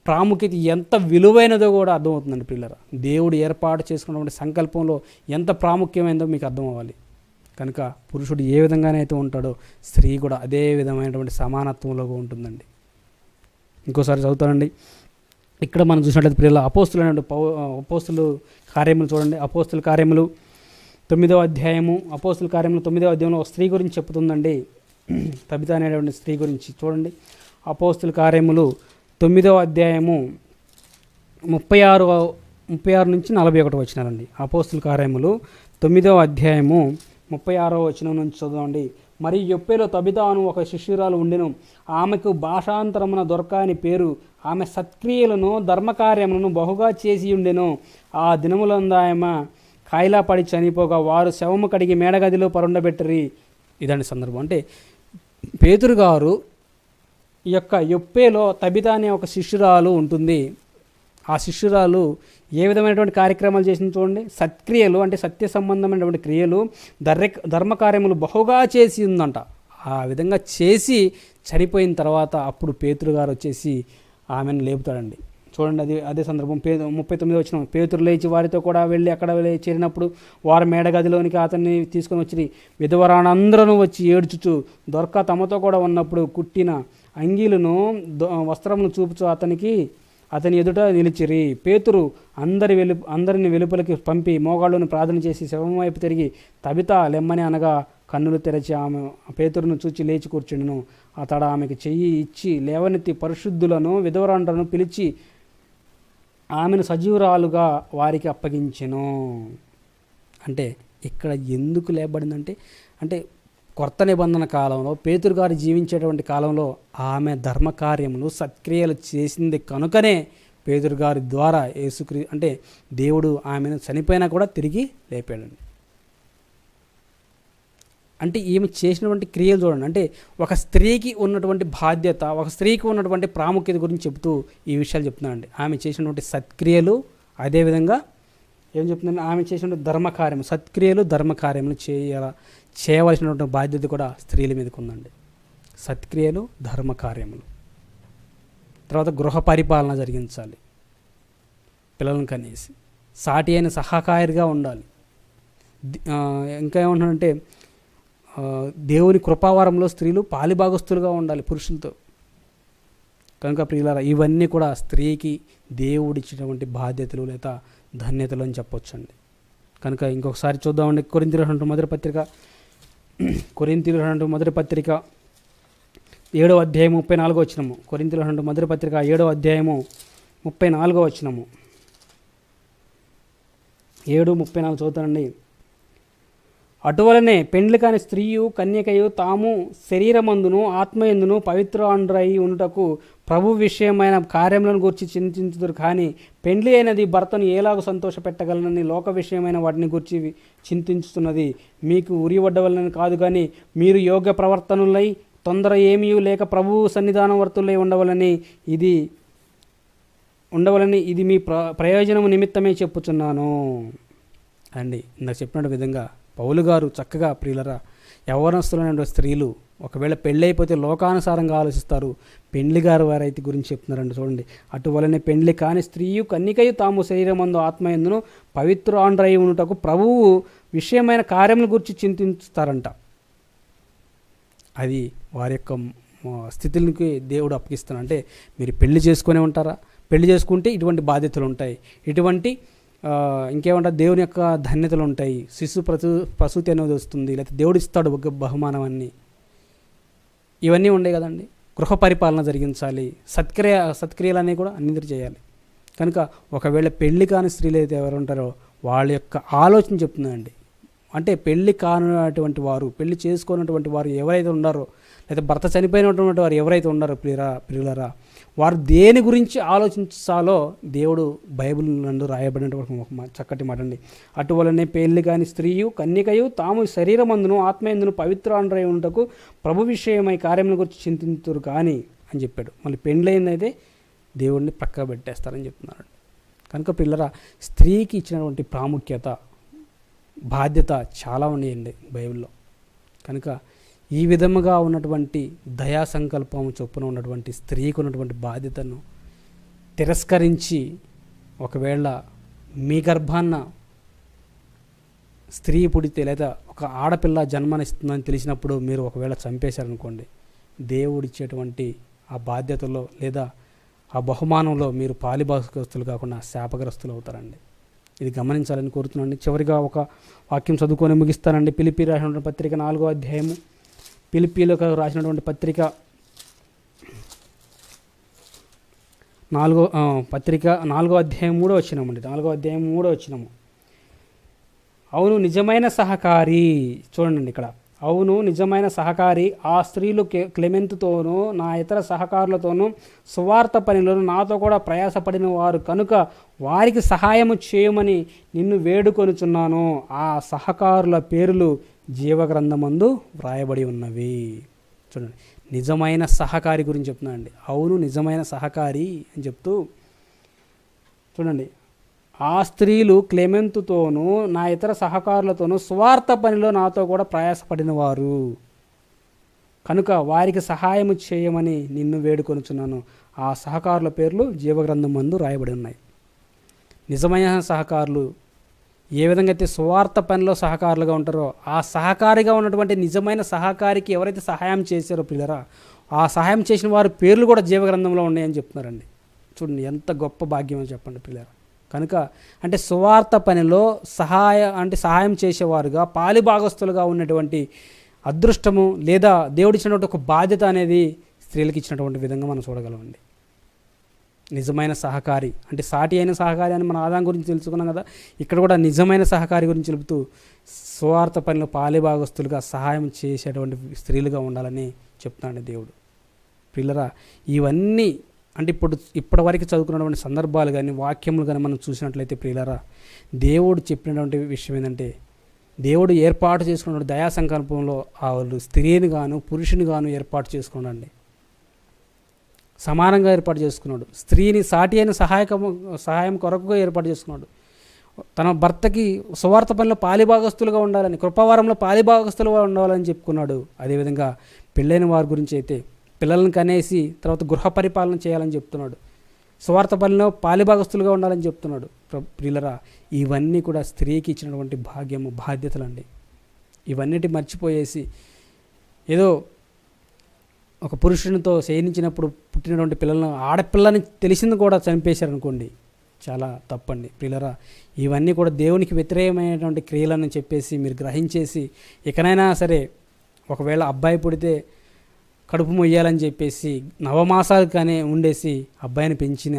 [SPEAKER 1] ప్రాముఖ్యత ఎంత విలువైనదో కూడా అర్థమవుతుందండి పిల్లరా. దేవుడు ఏర్పాటు చేసుకున్నటువంటి సంకల్పంలో ఎంత ప్రాముఖ్యమైనదో మీకు అర్థం అవ్వాలి. కనుక పురుషుడు ఏ విధంగానైతే ఉంటాడో స్త్రీ కూడా అదే విధమైనటువంటి సమానత్వంలో ఉంటుందండి. ఇంకోసారి చదువుతానండి. ఇక్కడ మనం చూసినట్లయితే ప్రియుల అపోస్తుల కార్యములు చూడండి. అపోస్తుల కార్యములు 9వ అధ్యాయము. అపోస్తుల కార్యములు 9వ అధ్యాయంలో ఒక స్త్రీ గురించి చెప్తుందండి. తబిత అనేటువంటి స్త్రీ గురించి చూడండి. అపోస్తుల కార్యములు 9వ అధ్యాయము 36 నుంచి 41 వచనాలండి. అపోస్తుల కార్యములు 9వ అధ్యాయము 36వ వచనం నుంచి చదవండి. మరి యొప్పేలో తబిత అను ఒక శిష్యురాలు ఉండెను. ఆమెకు భాషాంతరమున దొరక అని పేరు. ఆమె సత్క్రియలను ధర్మకార్యములను బహుగా చేసి ఉండెను. ఆ దినములందాయమ కాయిలా పడి చనిపోగా వారు శవము కడిగి మేడగదిలో పరుండబెట్టరి. ఇదండి సందర్భం. అంటే పేతురు గారు ఈ యొక్క యొప్పేలో తబిత అనే ఒక శిష్యురాలు ఉంటుంది. ఆ శిష్యురాలు ఏ విధమైనటువంటి కార్యక్రమాలు చేసింది చూడండి. సత్క్రియలు అంటే సత్య సంబంధమైనటువంటి క్రియలు, ధర్మకార్యములు బహుగా చేసి ఉందంట. ఆ విధంగా చేసి చనిపోయిన తర్వాత అప్పుడు పేతురు గారు వచ్చేసి ఆమెను లేపుతాడండి. చూడండి, అదే సందర్భం. 39 వచ్చిన పేతురు లేచి వారితో కూడా వెళ్ళి అక్కడ చేరినప్పుడు వారు మేడగదిలోనికి అతన్ని తీసుకొని వచ్చి విధవరానందరూ వచ్చి ఏడ్చుచు దొరక తమతో కూడా ఉన్నప్పుడు కుట్టిన అంగీలను వస్త్రమును చూపుచు అతని ఎదుట నిలిచిరి. పేతురు అందరిని వెలుపలికి పంపి మోగాళ్ళను ప్రార్థన చేసి శవం వైపు తిరిగి తబిత లెమ్మని అనగా కన్నులు తెరచి ఆమె పేతురును చూచి లేచి కూర్చుండును. అతడు ఆమెకు చెయ్యి ఇచ్చి లేవనెత్తి పరిశుద్ధులను విధవరాండ్రను పిలిచి ఆమెను సజీవురాలుగా వారికి అప్పగించెను. అంటే ఇక్కడ ఎందుకు లేబడిందంటే, అంటే కొత్త నిబంధన కాలంలో పేతురు గారు జీవించేటువంటి కాలంలో ఆమె ధర్మకార్యములు సత్క్రియలు చేసింది కనుకనే పేతురు గారి ద్వారా అంటే దేవుడు ఆమెను చనిపోయినా కూడా తిరిగి లేపాడండి. అంటే ఈమె చేసినటువంటి క్రియలు చూడండి. అంటే ఒక స్త్రీకి ఉన్నటువంటి బాధ్యత, ఒక స్త్రీకి ఉన్నటువంటి ప్రాముఖ్యత గురించి చెబుతూ ఈ విషయాలు చెప్తున్నానండి. ఆమె చేసినటువంటి సత్క్రియలు, అదేవిధంగా ఏం చెప్తుందంటే ఆమె చేసినటువంటి ధర్మకార్యము, సత్క్రియలు ధర్మకార్యములు చేయవలసినటువంటి బాధ్యత కూడా స్త్రీల మీదకి ఉందండి. సత్క్రియలు ధర్మకార్యములు, తర్వాత గృహ పరిపాలన జరిగించాలి, పిల్లలను కనేసి సాటి అయిన సహకారిగా ఉండాలి. ఇంకా ఏమంటారంటే దేవుని కృపావరంలో స్త్రీలు పాలిభాగస్తులుగా ఉండాలి పురుషులతో. కనుక ప్రియులారా, ఇవన్నీ కూడా స్త్రీకి దేవుడిచ్చినటువంటి బాధ్యతలు లేదా ధన్యతలు అని చెప్పొచ్చండి. కనుక ఇంకొకసారి చూద్దామండి. కొరింథీయులకు మొదటి పత్రిక 7వ అధ్యాయం 34 వచనము. కొరింథీయులకు రాసిన మొదటి పత్రిక 7వ అధ్యాయము 34 వచనము. 7:34 చదువుతానండి. అటువలనే పెండ్లి కాని స్త్రీయు కన్యకయు తాము శరీరమందును ఆత్మయందును పవిత్రులై ఉండుటకు ప్రభు విషయమైన కార్యములను గురించి చింతించుదురు. కానీ పెండ్లి అయినది భర్తను ఎలాగూ సంతోషపెట్టగలనని లోక విషయమైన వాటిని గురించి చింతించుతున్నది. మీకు ఉరివడ్డవలనని కాదు, కానీ మీరు యోగ్య ప్రవర్తనులై తొందర ఏమీ లేక ప్రభువు సన్నిధానం వర్తులై ఉండవలని ఇది మీ ప్రయోజనము నిమిత్తమే చెప్పుచున్నాను అండి. ఇందాక చెప్పిన విధంగా పౌలు గారు చక్కగా ప్రియులరా యవ్వనస్తులైన స్త్రీలు ఒకవేళ పెళ్ళి అయిపోతే లోకానుసారంగా ఆలోచిస్తారు. పెండ్లి గారు వారైతే గురించి చెప్తున్నారండి. చూడండి, అటువలనే పెండ్లి కాని స్త్రీయు కన్నికయు తాము శరీరమందు ఆత్మయందును పవిత్రులై ఉండుటకు ప్రభువు విషయమైన కార్యముల గురించి చింతిస్తారంట. అది వారి యొక్క స్థితులకి దేవుడు అప్పగిస్తాను. అంటే మీరు పెళ్లి చేసుకునే ఉంటారా? పెళ్లి చేసుకుంటే ఇటువంటి బాధ్యతలు ఉంటాయి, ఇటువంటి ఇంకేమంటారు దేవుని యొక్క ధన్యతలు ఉంటాయి. ప్రసూతి అనేది వస్తుంది, లేకపోతే దేవుడు ఇస్తాడు ఒక బహుమానం అన్నీ, ఇవన్నీ ఉండే కదండి. గృహ పరిపాలన జరిగించాలి, సత్క్రియలు అనేవి కూడా అన్నింటి చేయాలి. కనుక ఒకవేళ పెళ్లి కాని స్త్రీలు అయితే ఎవరు ఉంటారో వాళ్ళ యొక్క ఆలోచన చెప్తుందండి. అంటే పెళ్లి కానటువంటి వారు, పెళ్లి చేసుకున్నటువంటి వారు ఎవరైతే ఉన్నారో, లేదా భర్త చనిపోయినటువంటి వారు ఎవరైతే ఉన్నారో ప్రియులరా, వారు దేని గురించి ఆలోచించాలో దేవుడు బైబిల్ నందు రాయబడినటువంటి ఒక చక్కటి మాట అండి. అటువలనే పెళ్లి కాని స్త్రీయు కన్యకయు తాము శరీరమందును ఆత్మయందును పవిత్రులై ఉండుటకు ప్రభు విషయమై కార్యముల గురించి చింతింతురు కానీ అని చెప్పాడు. మళ్ళీ పెండ్లైందైతే దేవుడిని ప్రక్క పెట్టేస్తారని చెప్తున్నాడు. కనుక పిల్లరా, స్త్రీకి ఇచ్చినటువంటి ప్రాముఖ్యత, బాధ్యత చాలా ఉన్నాయండి బైబిల్లో. కనుక ఈ విధముగా ఉన్నటువంటి దయా సంకల్పం చొప్పున ఉన్నటువంటి స్త్రీకి ఉన్నటువంటి బాధ్యతను తిరస్కరించి ఒకవేళ మీ గర్భాన్న స్త్రీ పుడితే లేదా ఒక ఆడపిల్ల జన్మనిస్తుందని తెలిసినప్పుడు మీరు ఒకవేళ చంపేశారనుకోండి, దేవుడిచ్చేటువంటి ఆ బాధ్యతలో లేదా ఆ బహుమానంలో మీరు పాలిభాగస్తులు కాకుండా శాపగ్రస్తులు అవుతారండి. ఇది గమనించాలని కోరుతున్నాండి. చివరిగా ఒక వాక్యం చదువుకొని ముగిస్తానండి. ఫిలిప్పీ రాసినటువంటి పత్రిక 4వ అధ్యాయము, ఫిలిప్పీలకు రాసినటువంటి పత్రిక 4వ అధ్యాయం 3వ వచనమండి. 4వ అధ్యాయం 3వ వచనము. అవును నిజమైన సహకారి, చూడండి ఇక్కడ, అవును నిజమైన సహకారి ఆ స్త్రీలు క్లెమెంతుతోనూ నా ఇతర సహకారులతోనూ సువార్త పనిలో నాతో కూడా ప్రయాసపడిన వారు కనుక వారికి సహాయము చేయమని నిన్ను వేడుకొనుచున్నాను. ఆ సహకారుల పేర్లు జీవగ్రంథమందు వ్రాయబడి ఉన్నవి. చూడండి, నిజమైన సహకారి గురించి చెప్తున్నా అండి. అవును నిజమైన సహకారి అని చెప్తూ చూడండి, ఆ స్త్రీలు క్లెమెంతుతోనూ నా ఇతర సహకారులతోనూ స్వార్థ పనిలో నాతో కూడా ప్రయాసపడిన వారు కనుక వారికి సహాయము చేయమని నిన్ను వేడుకొనుచున్నాను. ఆ సహకారుల పేర్లు జీవగ్రంథం మందు రాయబడి ఉన్నాయి. నిజమైన సహకారులు ఏ విధంగా అయితే స్వార్థ పనిలో సహకారులుగా ఉంటారో, ఆ సహకారిగా ఉన్నటువంటి నిజమైన సహకారికి ఎవరైతే సహాయం చేశారో పిల్లరా, ఆ సహాయం చేసిన వారి పేర్లు కూడా జీవగ్రంథంలో ఉన్నాయని చెప్తున్నారండి. చూడండి ఎంత గొప్ప భాగ్యం అని చెప్పండి పిల్లరా. కనుక అంటే సువార్త పనిలో సహాయం చేసేవారుగా పాలిభాగస్తులుగా ఉన్నటువంటి అదృష్టము లేదా దేవుడిచ్చినటువంటి ఒక బాధ్యత అనేది స్త్రీలకు ఇచ్చినటువంటి విధంగా మనం చూడగలమండి. నిజమైన సహకారి అంటే సాటి అయిన సహకారి అని మన ఆదాం గురించి తెలుసుకున్నాం కదా, ఇక్కడ కూడా నిజమైన సహకారి గురించి చెబుతూ సువార్త పనిలో పాలిభాగస్తులుగా సహాయం చేసేటువంటి స్త్రీలుగా ఉండాలని చెప్తున్నాడు దేవుడు. పిల్లరా, ఇవన్నీ అంటే ఇప్పటివరకు చదువుకున్నటువంటి సందర్భాలు కానీ వాక్యములు కానీ మనం చూసినట్లయితే ప్రియులారా, దేవుడు చెప్పినటువంటి విషయం ఏంటంటే, దేవుడు ఏర్పాటు చేసుకున్న దయా సంకల్పంలో వాళ్ళు స్త్రీని గాను పురుషుని గాను ఏర్పాటు చేసుకున్నాడండి. సమానంగా ఏర్పాటు చేసుకున్నాడు. స్త్రీని సాటి అయిన సహాయం కొరకుగా ఏర్పాటు చేసుకున్నాడు. తన భర్తకి సువార్త పనిలో పాలిభాగస్తులుగా ఉండాలని, కృపావారంలో పాలిభాగస్తులుగా ఉండాలని చెప్పుకున్నాడు. అదేవిధంగా పెళ్ళైన వారి గురించి అయితే పిల్లలను కనేసి తర్వాత గృహ పరిపాలన చేయాలని చెప్తున్నాడు. సువార్త పనిలో పాలిభాగస్తులుగా ఉండాలని చెప్తున్నాడు. ప్రియులరా, ఇవన్నీ కూడా స్త్రీకి ఇచ్చినటువంటి భాగ్యము, బాధ్యతలండి. ఇవన్నిటి మర్చిపోయేసి ఏదో ఒక పురుషునితో శయనించినప్పుడు పుట్టినటువంటి పిల్లలను ఆడపిల్లని తెలిసింది కూడా చంపేశారనుకోండి, చాలా తప్పండి ప్రియులరా. ఇవన్నీ కూడా దేవునికి వ్యతిరేకమైనటువంటి క్రియలను చెప్పేసి మీరు గ్రహించేసి ఇకనైనా సరే ఒకవేళ అబ్బాయి పుడితే కడుపు మొయ్యాలని చెప్పేసి నవమాసాలు కానీ ఉండేసి అబ్బాయిని పెంచిన,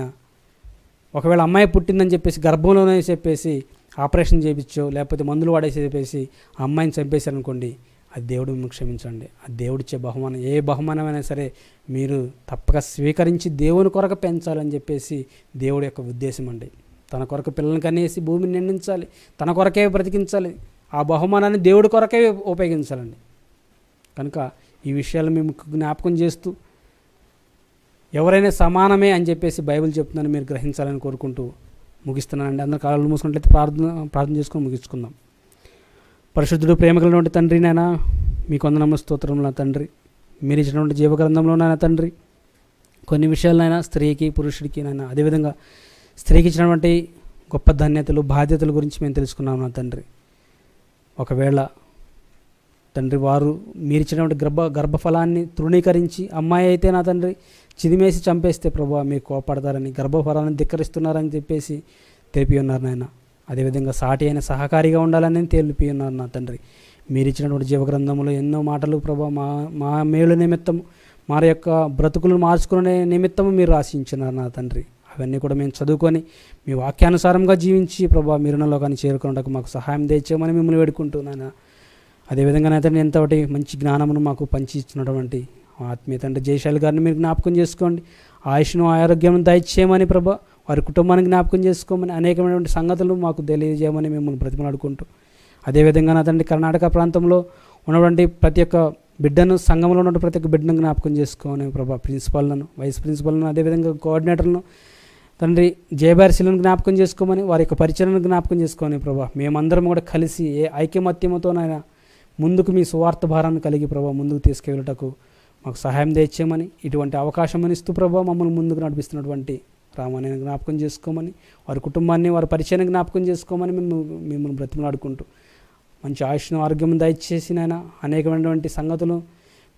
[SPEAKER 1] ఒకవేళ అమ్మాయి పుట్టిందని చెప్పేసి గర్భంలోనే చెప్పేసి ఆపరేషన్ చేయించో లేకపోతే మందులు వాడేసి చెప్పేసి ఆ అమ్మాయిని చంపేశారనుకోండి, అది దేవుడు మిమ్మల్ని క్షమించండి. అది దేవుడిచ్చే బహుమానం. ఏ బహుమానమైనా సరే మీరు తప్పక స్వీకరించి దేవుని కొరకు పెంచాలని చెప్పేసి దేవుడి యొక్క ఉద్దేశం అండి. తన కొరకు పిల్లల్ని కనేసి భూమిని నిండించాలి, తన కొరకే బ్రతికించాలి, ఆ బహుమానాన్ని దేవుడి కొరకే ఉపయోగించాలండి. కనుక ఈ విషయాలు మేము జ్ఞాపకం చేస్తూ ఎవరైనా సమానమే అని చెప్పేసి బైబిల్ చెప్తుందని మీరు గ్రహించాలని కోరుకుంటూ ముగిస్తున్నానండి. అందరూ కాళ్ళు మూసుకున్నట్లయితే ప్రార్థన చేసుకొని ముగించుకుందాం. పరిశుద్ధుడు, ప్రేమ కలిగినటువంటి తండ్రి, నాయనా మీకు వందనములు, స్తోత్రములు నా తండ్రి. మీరు ఇచ్చినటువంటి జీవగ్రంథంలో నాయన తండ్రి కొన్ని విషయాలైనా స్త్రీకి పురుషుడికి నాయన, అదేవిధంగా స్త్రీకి ఇచ్చినటువంటి గొప్ప ధన్యతలు బాధ్యతల గురించి మేము తెలుసుకున్నాం నా తండ్రి. ఒకవేళ తండ్రి వారు మీరిచ్చినటువంటి గర్భఫలాన్ని తృణీకరించి అమ్మాయి అయితే నా తండ్రి చిదిమేసి చంపేస్తే ప్రభా మీరు కోపడతారని, గర్భఫలాన్ని ధిక్కరిస్తున్నారని చెప్పేసి తెలిపి ఉన్నారు నాయన. అదేవిధంగా సాటి అయిన సహకారిగా ఉండాలని తెలిపి ఉన్నారు నా తండ్రి. మీరు ఇచ్చినటువంటి జీవగ్రంథంలో ఎన్నో మాటలు ప్రభా మా మేలు నిమిత్తం, మా యొక్క బ్రతుకులను మార్చుకునే నిమిత్తము మీరు రాసించినారు నా తండ్రి. అవన్నీ కూడా మేము చదువుకొని మీ వాక్యానుసారంగా జీవించి ప్రభా మీరున్న లోకాన్ని చేరుకున్నకు మాకు సహాయం తెచ్చామని మిమ్మల్ని వేడుకుంటున్నాను. అదేవిధంగా నా తండ్రి ఎంతటి మంచి జ్ఞానమును మాకు పంచి ఇచ్చినటువంటి ఆత్మీయ తండ్రి జయశాలి గారిని మీరు జ్ఞాపకం చేసుకోండి. ఆయుష్ను ఆరోగ్యం దయచేయమని ప్రభా, వారి కుటుంబాన్ని జ్ఞాపకం చేసుకోమని, అనేకమైనటువంటి సంగతులు మాకు తెలియజేయమని మిమ్మల్ని బ్రతిమలాడుకుంటూ, అదేవిధంగా నా తండ్రి కర్ణాటక ప్రాంతంలో ఉన్నటువంటి ప్రతి ఒక్క బిడ్డను, సంఘంలో ఉన్న ప్రతి ఒక్క బిడ్డను జ్ఞాపకం చేసుకోమని ప్రభా, ప్రిన్సిపాల్లను, వైస్ ప్రిన్సిపాల్ను, అదేవిధంగా కోఆర్డినేటర్లను తండ్రి జయబారిశీలను జ్ఞాపకం చేసుకోమని, వారి యొక్క పరిచయను జ్ఞాపకం చేసుకోమని ప్రభా, మేమందరం కూడా కలిసి ఏ ఐకమత్యముతోనైనా ముందుకు మీ సువార్త భారాన్ని కలిగి ప్రభా ముందుకు తీసుకెళ్ళటకు మాకు సహాయం తెచ్చేయమని, ఇటువంటి అవకాశం ఇస్తూ ప్రభా మమ్మల్ని ముందుకు నడిపిస్తున్నటువంటి రామాని జ్ఞాపకం చేసుకోమని, వారి కుటుంబాన్ని, వారి పరిచయాన్ని జ్ఞాపకం చేసుకోమని మిమ్మల్ని బ్రతిమలాడుకుంటూ మంచి ఆయుష్ను ఆరోగ్యం దయచేసి నాయన అనేకమైనటువంటి సంగతులు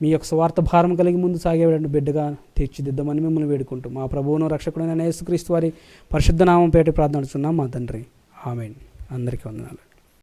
[SPEAKER 1] మీ యొక్క స్వార్థ భారం కలిగి ముందు సాగేటువంటి బిడ్డగా తీర్చిదిద్దామని మిమ్మల్ని వేడుకుంటూ మా ప్రభువును రక్షకుడైన యేసుక్రీస్తు వారి పరిశుద్ధ నామం పేట ప్రార్థిస్తున్నాం మా తండ్రి. ఆమేన్. అందరికీ వందనాలు.